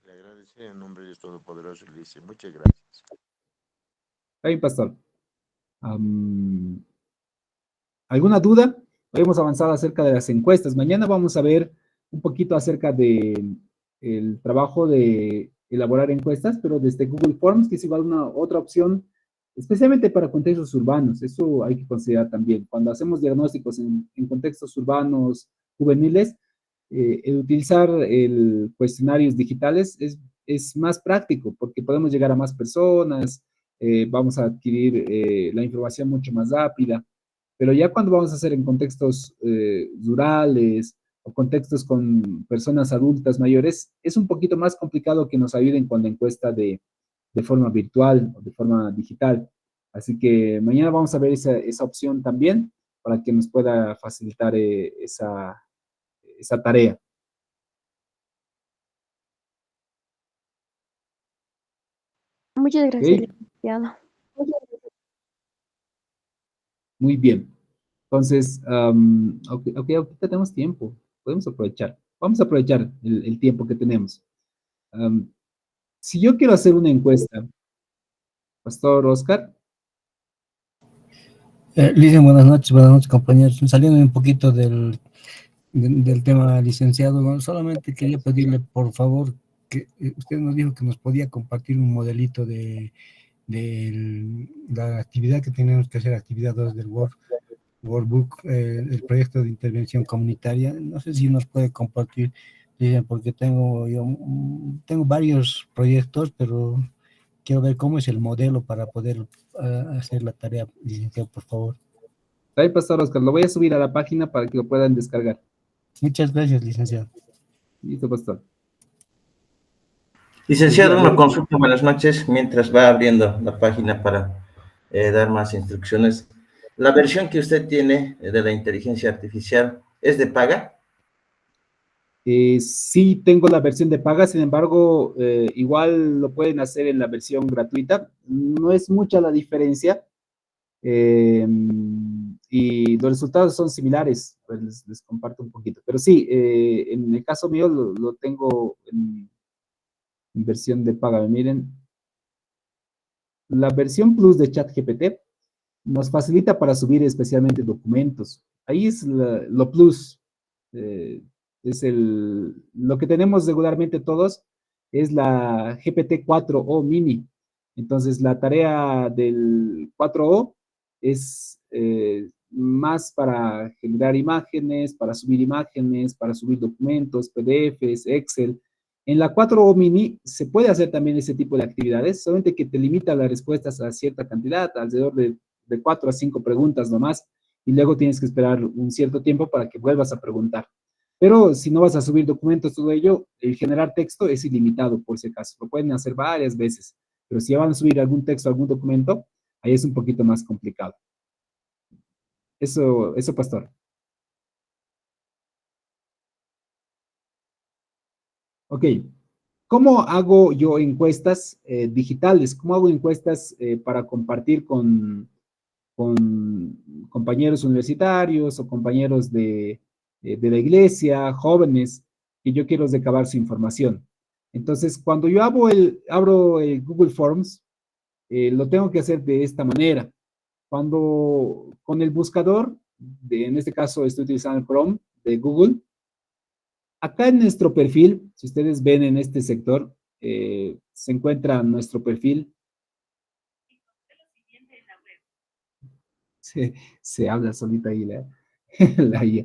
Le agradezco en nombre de Dios Todopoderoso, le dice, muchas gracias.
Está bien, pastor. Um, ¿Alguna duda? Hoy hemos avanzado acerca de las encuestas. Mañana vamos a ver un poquito acerca de el trabajo de elaborar encuestas, pero desde Google Forms, que es igual una otra opción, especialmente para contextos urbanos. Eso hay que considerar también. Cuando hacemos diagnósticos en contextos urbanos juveniles, el utilizar el cuestionarios digitales es más práctico porque podemos llegar a más personas, vamos a adquirir la información mucho más rápida. Pero ya cuando vamos a hacer en contextos rurales o contextos con personas adultas mayores, es un poquito más complicado que nos ayuden con la encuesta de forma virtual o de forma digital. Así que mañana vamos a ver esa opción también para que nos pueda facilitar esa tarea.
Muchas gracias,
¿Ok?
licenciado.
Muy bien. Entonces, ok, ahorita tenemos tiempo. Podemos aprovechar. Vamos a aprovechar el tiempo que tenemos. Um, si yo quiero hacer una encuesta, Pastor Oscar.
Lilian, buenas noches, compañeros. Saliendo un poquito del tema, licenciado, bueno, solamente quería pedirle, por favor, que usted nos dijo que nos podía compartir un modelito de la actividad que tenemos que hacer, actividad 2 del Workbook, el proyecto de intervención comunitaria. No sé si nos puede compartir, Lilian, porque tengo varios proyectos, pero quiero ver cómo es el modelo para poder hacer la tarea, licenciado, por favor.
Ahí, Pastor Oscar, lo voy a subir a la página para que lo puedan descargar.
Muchas gracias, licenciado.
Listo, Pastor.
Licenciado, una consulta, buenas noches, mientras va abriendo la página para dar más instrucciones. ¿La versión que usted tiene de la inteligencia artificial es de paga?
Sí tengo la versión de paga, sin embargo, igual lo pueden hacer en la versión gratuita. No es mucha la diferencia y los resultados son similares. Pues les comparto un poquito. Pero sí, en el caso mío lo tengo en versión de paga. Miren, la versión Plus de ChatGPT nos facilita para subir especialmente documentos. Ahí es lo plus. Eh, es lo que tenemos regularmente todos, es la GPT-4o mini. Entonces, la tarea del 4o es más para generar imágenes, para subir documentos, PDFs, Excel. En la 4o mini se puede hacer también ese tipo de actividades, solamente que te limita las respuestas a cierta cantidad, alrededor de 4 a 5 preguntas nomás, y luego tienes que esperar un cierto tiempo para que vuelvas a preguntar. Pero si no vas a subir documentos, todo ello, el generar texto es ilimitado, por si acaso. Lo pueden hacer varias veces, pero si ya van a subir algún texto, algún documento, ahí es un poquito más complicado. Eso, Pastor. Ok. ¿Cómo hago yo encuestas digitales? ¿Cómo hago encuestas para compartir con compañeros universitarios o compañeros de la iglesia, jóvenes, que yo quiero recabar su información? Entonces, cuando yo abro el Google Forms, lo tengo que hacer de esta manera. Cuando con el buscador, en este caso estoy utilizando el Chrome de Google, acá en nuestro perfil, si ustedes ven en este sector, se encuentra nuestro perfil. Se habla solita ahí la IA.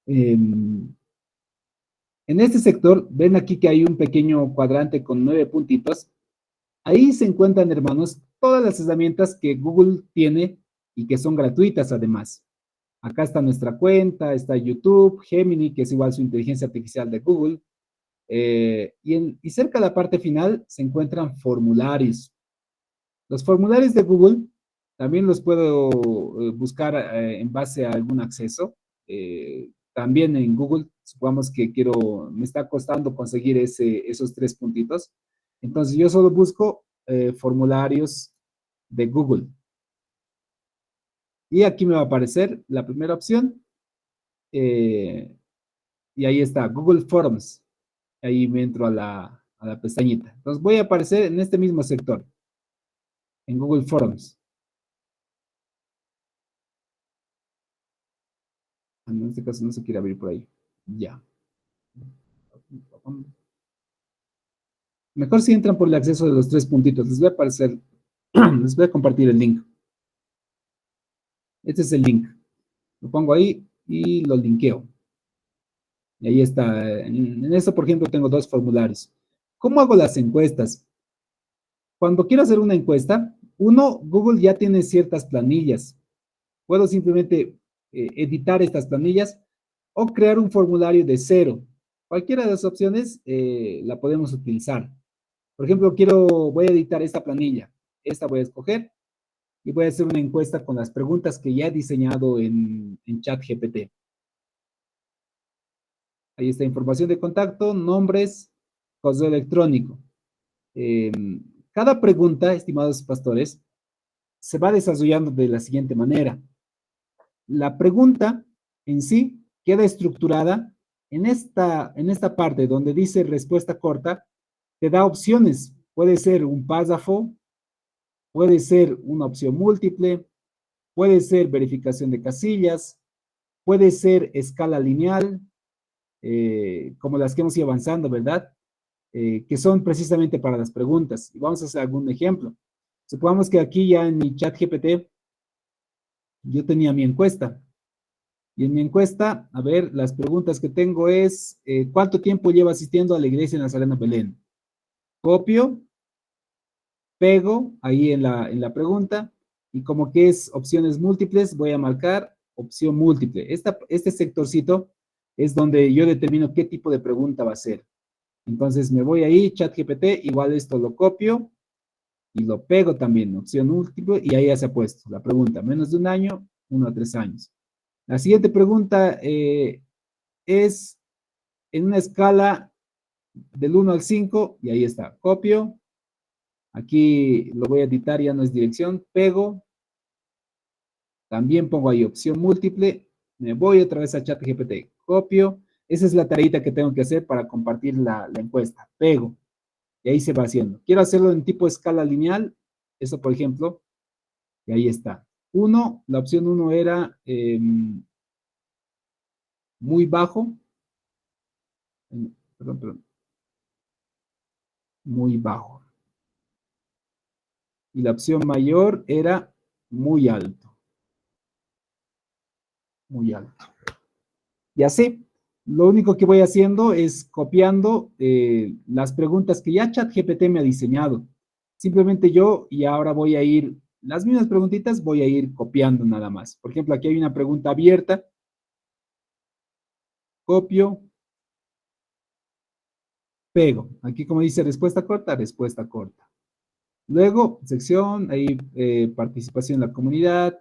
En este sector, ven aquí que hay un pequeño cuadrante con 9 puntitos. Ahí se encuentran, hermanos, todas las herramientas que Google tiene y que son gratuitas además. Acá está nuestra cuenta, está YouTube, Gemini, que es igual su inteligencia artificial de Google. Y cerca de la parte final se encuentran formularios. Los formularios de Google también los puedo buscar en base a algún acceso. También en Google, supongamos que me está costando conseguir esos 3 puntitos. Entonces yo solo busco formularios de Google. Y aquí me va a aparecer la primera opción. Y ahí está, Google Forms. Ahí me entro a la pestañita. Entonces voy a aparecer en este mismo sector, en Google Forms. En este caso no se quiere abrir por ahí. Ya. Mejor si entran por el acceso de los 3 puntitos. Les voy a aparecer, les voy a compartir el link. Este es el link. Lo pongo ahí y lo linkeo. Y ahí está. En esto, por ejemplo, tengo 2 formularios. ¿Cómo hago las encuestas? Cuando quiero hacer una encuesta, Google ya tiene ciertas planillas. Puedo simplemente editar estas planillas o crear un formulario de cero. Cualquiera de las opciones la podemos utilizar. Por ejemplo, voy a editar esta planilla. Esta voy a escoger y voy a hacer una encuesta con las preguntas que ya he diseñado en ChatGPT. Ahí está información de contacto, nombres, correo electrónico. Cada pregunta, estimados pastores, se va desarrollando de la siguiente manera. La pregunta en sí queda estructurada en esta parte donde dice respuesta corta, te da opciones. Puede ser un párrafo, puede ser una opción múltiple, puede ser verificación de casillas, puede ser escala lineal, como las que hemos ido avanzando, ¿verdad? Que son precisamente para las preguntas. Y vamos a hacer algún ejemplo. Supongamos que aquí ya en mi chat GPT yo tenía mi encuesta. Y en mi encuesta, a ver, las preguntas que tengo es, ¿cuánto tiempo llevo asistiendo a la iglesia en Nazareno Belén? Copio, pego ahí en la pregunta, y como que es opciones múltiples, voy a marcar opción múltiple. Este sectorcito es donde yo determino qué tipo de pregunta va a ser. Entonces me voy ahí, ChatGPT, igual esto lo copio y lo pego también, opción múltiple, y ahí ya se ha puesto la pregunta, menos de 1 año, 1 a 3 años. La siguiente pregunta es en una escala del 1 al 5, y ahí está, copio, aquí lo voy a editar, ya no es dirección, pego, también pongo ahí opción múltiple, me voy otra vez a ChatGPT, copio, esa es la tareita que tengo que hacer para compartir la encuesta, pego, y ahí se va haciendo. Quiero hacerlo en tipo escala lineal, eso por ejemplo, y ahí está. La opción 1 era muy bajo, perdón, muy bajo. Y la opción mayor era muy alto. Muy alto. Y así, lo único que voy haciendo es copiando las preguntas que ya ChatGPT me ha diseñado. Simplemente yo, y ahora voy a ir las mismas preguntitas voy a ir copiando nada más. Por ejemplo, aquí hay una pregunta abierta. Copio, pego. Aquí como dice respuesta corta, respuesta corta. Luego, sección, ahí participación en la comunidad.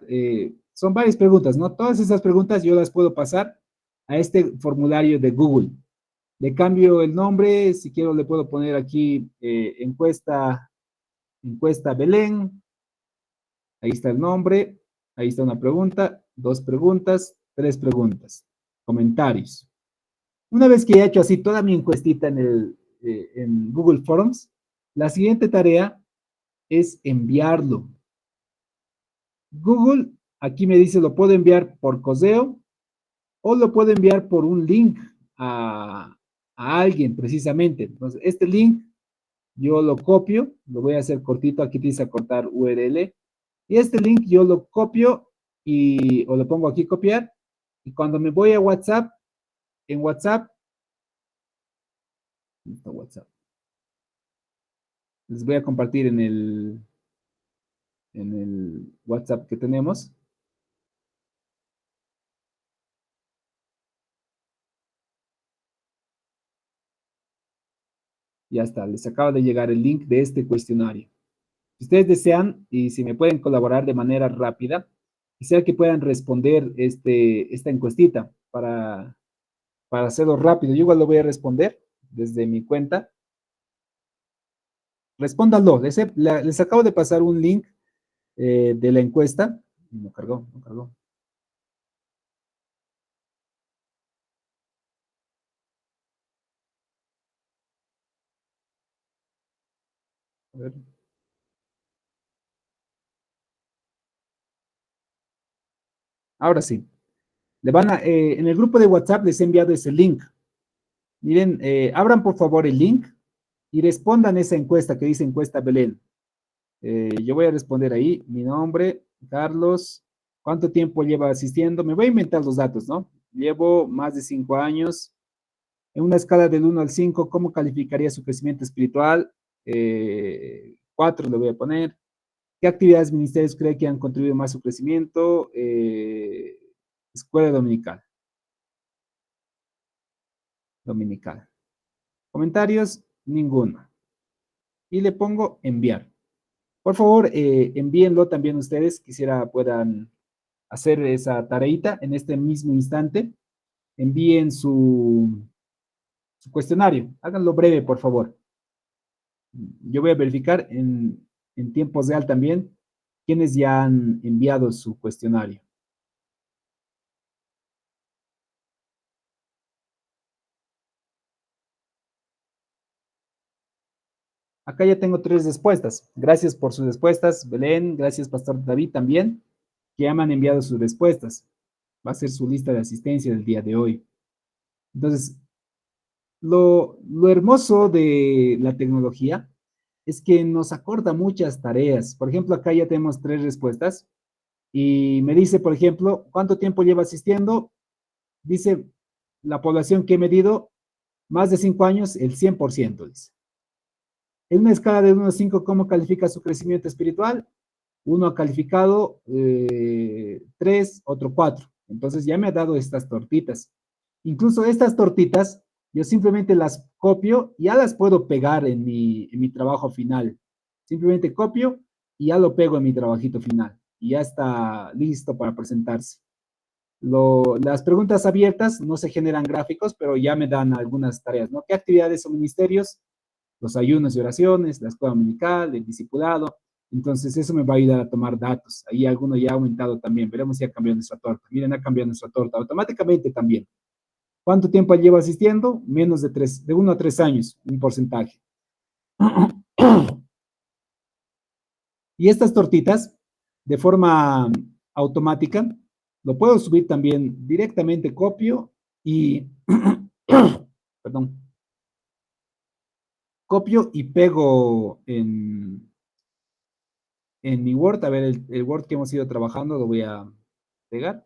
Son varias preguntas, ¿no? Todas esas preguntas yo las puedo pasar a este formulario de Google. Le cambio el nombre, si quiero le puedo poner aquí encuesta Belén. Ahí está el nombre, ahí está una pregunta, dos preguntas, tres preguntas. Comentarios. Una vez que he hecho así toda mi encuestita en Google Forms, la siguiente tarea es enviarlo. Google, aquí me dice, lo puedo enviar por correo o lo puedo enviar por un link a alguien precisamente. Entonces, este link yo lo copio, lo voy a hacer cortito, aquí dice acortar URL, y este link yo lo copio o lo pongo aquí copiar, y cuando me voy a WhatsApp, en WhatsApp, ¿dónde está WhatsApp? Les voy a compartir en el WhatsApp que tenemos. Ya está, les acaba de llegar el link de este cuestionario. Si ustedes desean y si me pueden colaborar de manera rápida, quisiera que puedan responder esta encuestita para hacerlo rápido. Yo igual lo voy a responder desde mi cuenta. Respóndanlo. Les acabo de pasar un link de la encuesta. No cargó, no cargó. A ver. Ahora sí. En el grupo de WhatsApp les he enviado ese link. Miren, abran por favor el link y respondan esa encuesta que dice encuesta Belén. Yo voy a responder ahí, mi nombre, Carlos, ¿cuánto tiempo lleva asistiendo? Me voy a inventar los datos, ¿no? Llevo más de 5 años. En una escala del 1 al 5, ¿cómo calificaría su crecimiento espiritual? 4 le voy a poner. ¿Qué actividades ministerios cree que han contribuido más a su crecimiento? Escuela dominical. Dominical. Comentarios, ninguno. Y le pongo enviar. Por favor, envíenlo también ustedes. Quisiera puedan hacer esa tareita en este mismo instante. Envíen su cuestionario. Háganlo breve, por favor. Yo voy a verificar en tiempo real también quienes ya han enviado su cuestionario. Acá ya tengo 3 respuestas. Gracias por sus respuestas, Belén. Gracias, Pastor David, también, que ya me han enviado sus respuestas. Va a ser su lista de asistencia del día de hoy. Entonces, lo hermoso de la tecnología es que nos acorta muchas tareas. Por ejemplo, acá ya tenemos 3 respuestas y me dice, por ejemplo, ¿cuánto tiempo lleva asistiendo? Dice, la población que he medido, más de 5 años, el 100%, dice. En una escala de 1 a 5, ¿cómo califica su crecimiento espiritual? Uno ha calificado 3, otro 4. Entonces ya me ha dado estas tortitas. Incluso estas tortitas, yo simplemente las copio y ya las puedo pegar en mi trabajo final. Simplemente copio y ya lo pego en mi trabajito final. Y ya está listo para presentarse. Las preguntas abiertas no se generan gráficos, pero ya me dan algunas tareas, ¿no? ¿Qué actividades o ministerios? Los ayunos y oraciones, la escuela dominical, el discipulado. Entonces, eso me va a ayudar a tomar datos. Ahí alguno ya ha aumentado también. Veremos si ha cambiado nuestra torta. Miren, ha cambiado nuestra torta automáticamente también. ¿Cuánto tiempo lleva asistiendo? Menos de 1 a 3 años, un porcentaje. Y estas tortitas, de forma automática, lo puedo subir también directamente, copio y, perdón, copio y pego en mi Word. A ver, el Word que hemos ido trabajando lo voy a pegar.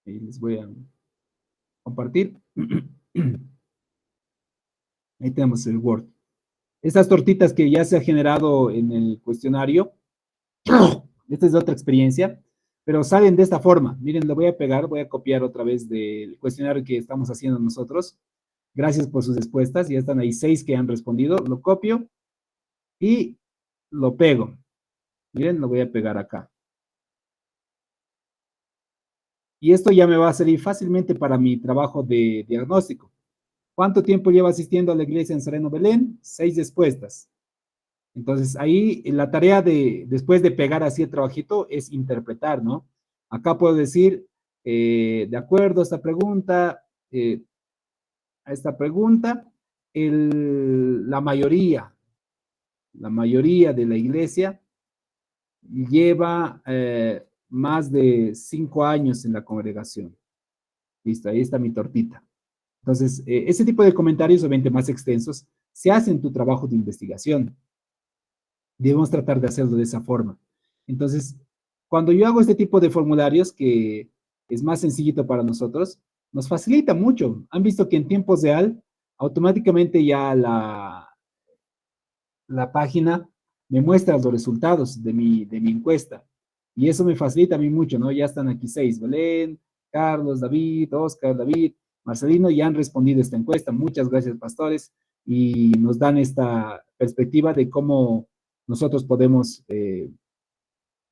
Y les voy a compartir. Ahí tenemos el Word. Estas tortitas que ya se ha generado en el cuestionario, esta es otra experiencia, pero salen de esta forma. Miren, lo voy a pegar, voy a copiar otra vez del cuestionario que estamos haciendo nosotros. Gracias por sus respuestas. Ya están ahí 6 que han respondido. Lo copio y lo pego. Miren, lo voy a pegar acá. Y esto ya me va a servir fácilmente para mi trabajo de diagnóstico. ¿Cuánto tiempo lleva asistiendo a la iglesia en Sereno Belén? 6 respuestas. Entonces, ahí la tarea después de pegar así el trabajito, es interpretar, ¿no? Acá puedo decir, de acuerdo a esta pregunta, la mayoría de la iglesia lleva más de 5 años en la congregación. Listo, ahí está mi tortita. Entonces, ese tipo de comentarios, obviamente más extensos, se hacen en tu trabajo de investigación. Debemos tratar de hacerlo de esa forma. Entonces, cuando yo hago este tipo de formularios, que es más sencillito para nosotros, nos facilita mucho. Han visto que en tiempo real, automáticamente ya la página me muestra los resultados de mi encuesta. Y eso me facilita a mí mucho, ¿no? Ya están aquí 6, Belén, Carlos, David, Oscar, David, Marcelino, ya han respondido esta encuesta. Muchas gracias, pastores, y nos dan esta perspectiva de cómo nosotros podemos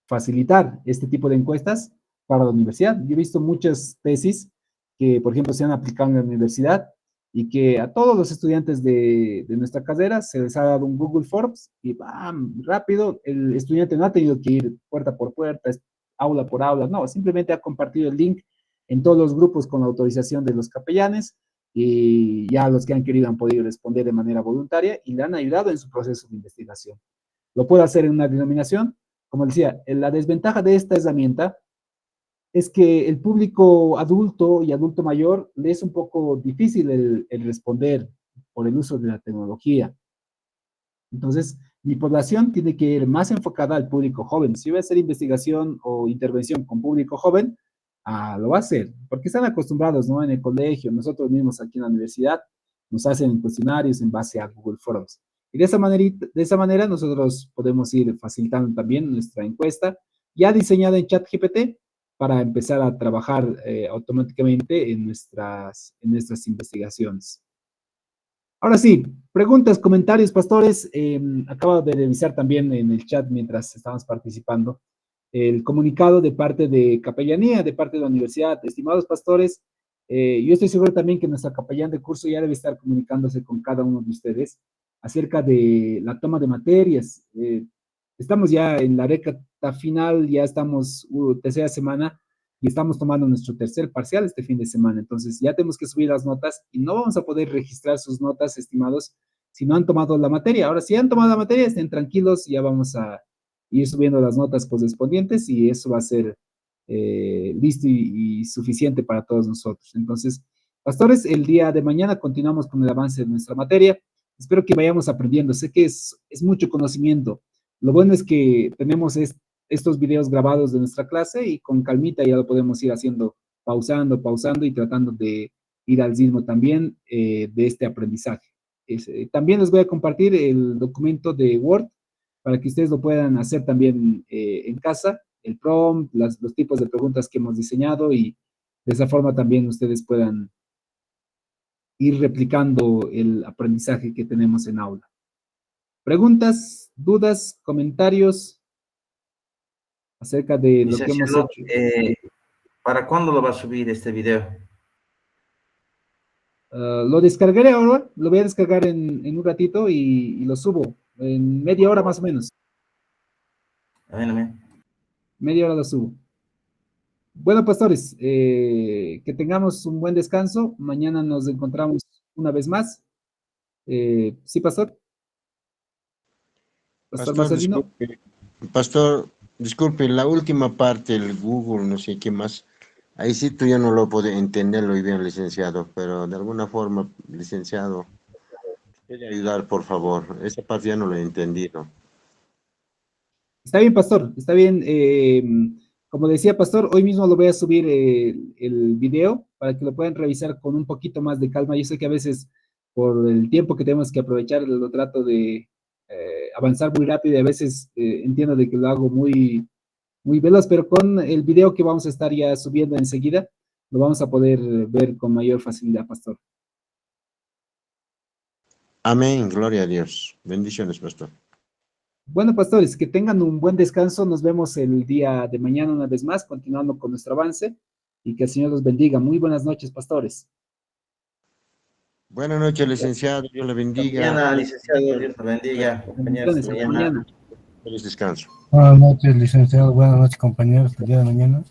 facilitar este tipo de encuestas para la universidad. Yo he visto muchas tesis que, por ejemplo, se han aplicado en la universidad y que a todos los estudiantes de nuestra carrera se les ha dado un Google Forms y ¡bam! Rápido, el estudiante no ha tenido que ir puerta por puerta, aula por aula, no, simplemente ha compartido el link en todos los grupos con la autorización de los capellanes y ya los que han querido han podido responder de manera voluntaria y le han ayudado en su proceso de investigación. Lo puedo hacer en una denominación. Como decía, la desventaja de esta herramienta es que el público adulto y adulto mayor le es un poco difícil el responder por el uso de la tecnología. Entonces, mi población tiene que ir más enfocada al público joven. Si voy a hacer investigación o intervención con público joven, lo va a hacer, porque están acostumbrados, ¿no? En el colegio, nosotros mismos aquí en la universidad, nos hacen cuestionarios en base a Google Forms. Y de esa manera nosotros podemos ir facilitando también nuestra encuesta, ya diseñada en ChatGPT, para empezar a trabajar automáticamente en nuestras investigaciones. Ahora sí, preguntas, comentarios, pastores. Acabo de revisar también en el chat mientras estábamos participando el comunicado de parte de capellanía, de parte de la universidad. Estimados pastores, yo estoy seguro también que nuestra capellán de curso ya debe estar comunicándose con cada uno de ustedes acerca de la toma de materias. Estamos ya en la recta final, ya estamos tercera semana y estamos tomando nuestro tercer parcial este fin de semana. Entonces ya tenemos que subir las notas y no vamos a poder registrar sus notas, estimados, si no han tomado la materia. Ahora, si han tomado la materia, estén tranquilos, ya vamos a ir subiendo las notas correspondientes y eso va a ser listo y suficiente para todos nosotros. Entonces, pastores, el día de mañana continuamos con el avance de nuestra materia. Espero que vayamos aprendiendo. Sé que es mucho conocimiento. Lo bueno es que tenemos estos videos grabados de nuestra clase y con calmita ya lo podemos ir haciendo, pausando y tratando de ir al ritmo también de este aprendizaje. También les voy a compartir el documento de Word para que ustedes lo puedan hacer también en casa, el prompt, los tipos de preguntas que hemos diseñado y de esa forma también ustedes puedan ir replicando el aprendizaje que tenemos en aula. ¿Preguntas, dudas, comentarios acerca de lo que hemos hecho?
¿Para cuándo lo va a subir este video?
Lo descargaré ahora, lo voy a descargar en un ratito y lo subo, en media hora más o menos.
Amén.
Media hora lo subo. Bueno, pastores, que tengamos un buen descanso. Mañana nos encontramos una vez más. ¿Sí, pastor?
Pastor, disculpe, la última parte, el Google, no sé qué más. Ahí sí tú ya no lo puedo entenderlo muy bien, licenciado, pero de alguna forma, licenciado, ¿puede ayudar, por favor? Esa parte ya no lo he entendido.
Está bien, pastor, está bien. Como decía, pastor, hoy mismo lo voy a subir el video para que lo puedan revisar con un poquito más de calma. Yo sé que a veces por el tiempo que tenemos que aprovechar, lo trato de avanzar muy rápido y a veces entiendo de que lo hago muy, muy veloz, pero con el video que vamos a estar ya subiendo enseguida, lo vamos a poder ver con mayor facilidad, pastor.
Amén, gloria a Dios. Bendiciones, pastor.
Bueno, pastores, que tengan un buen descanso. Nos vemos el día de mañana una vez más, continuando con nuestro avance y que el Señor los bendiga. Muy buenas noches, pastores.
Buenas noches, licenciado. Dios le bendiga.
Mañana, licenciado, Dios lo bendiga. Compañeros,
Bendiciones, hasta
mañana.
mañana.
Feliz descanso.
Buenas noches, licenciado. Buenas noches, compañeros. El día de mañana.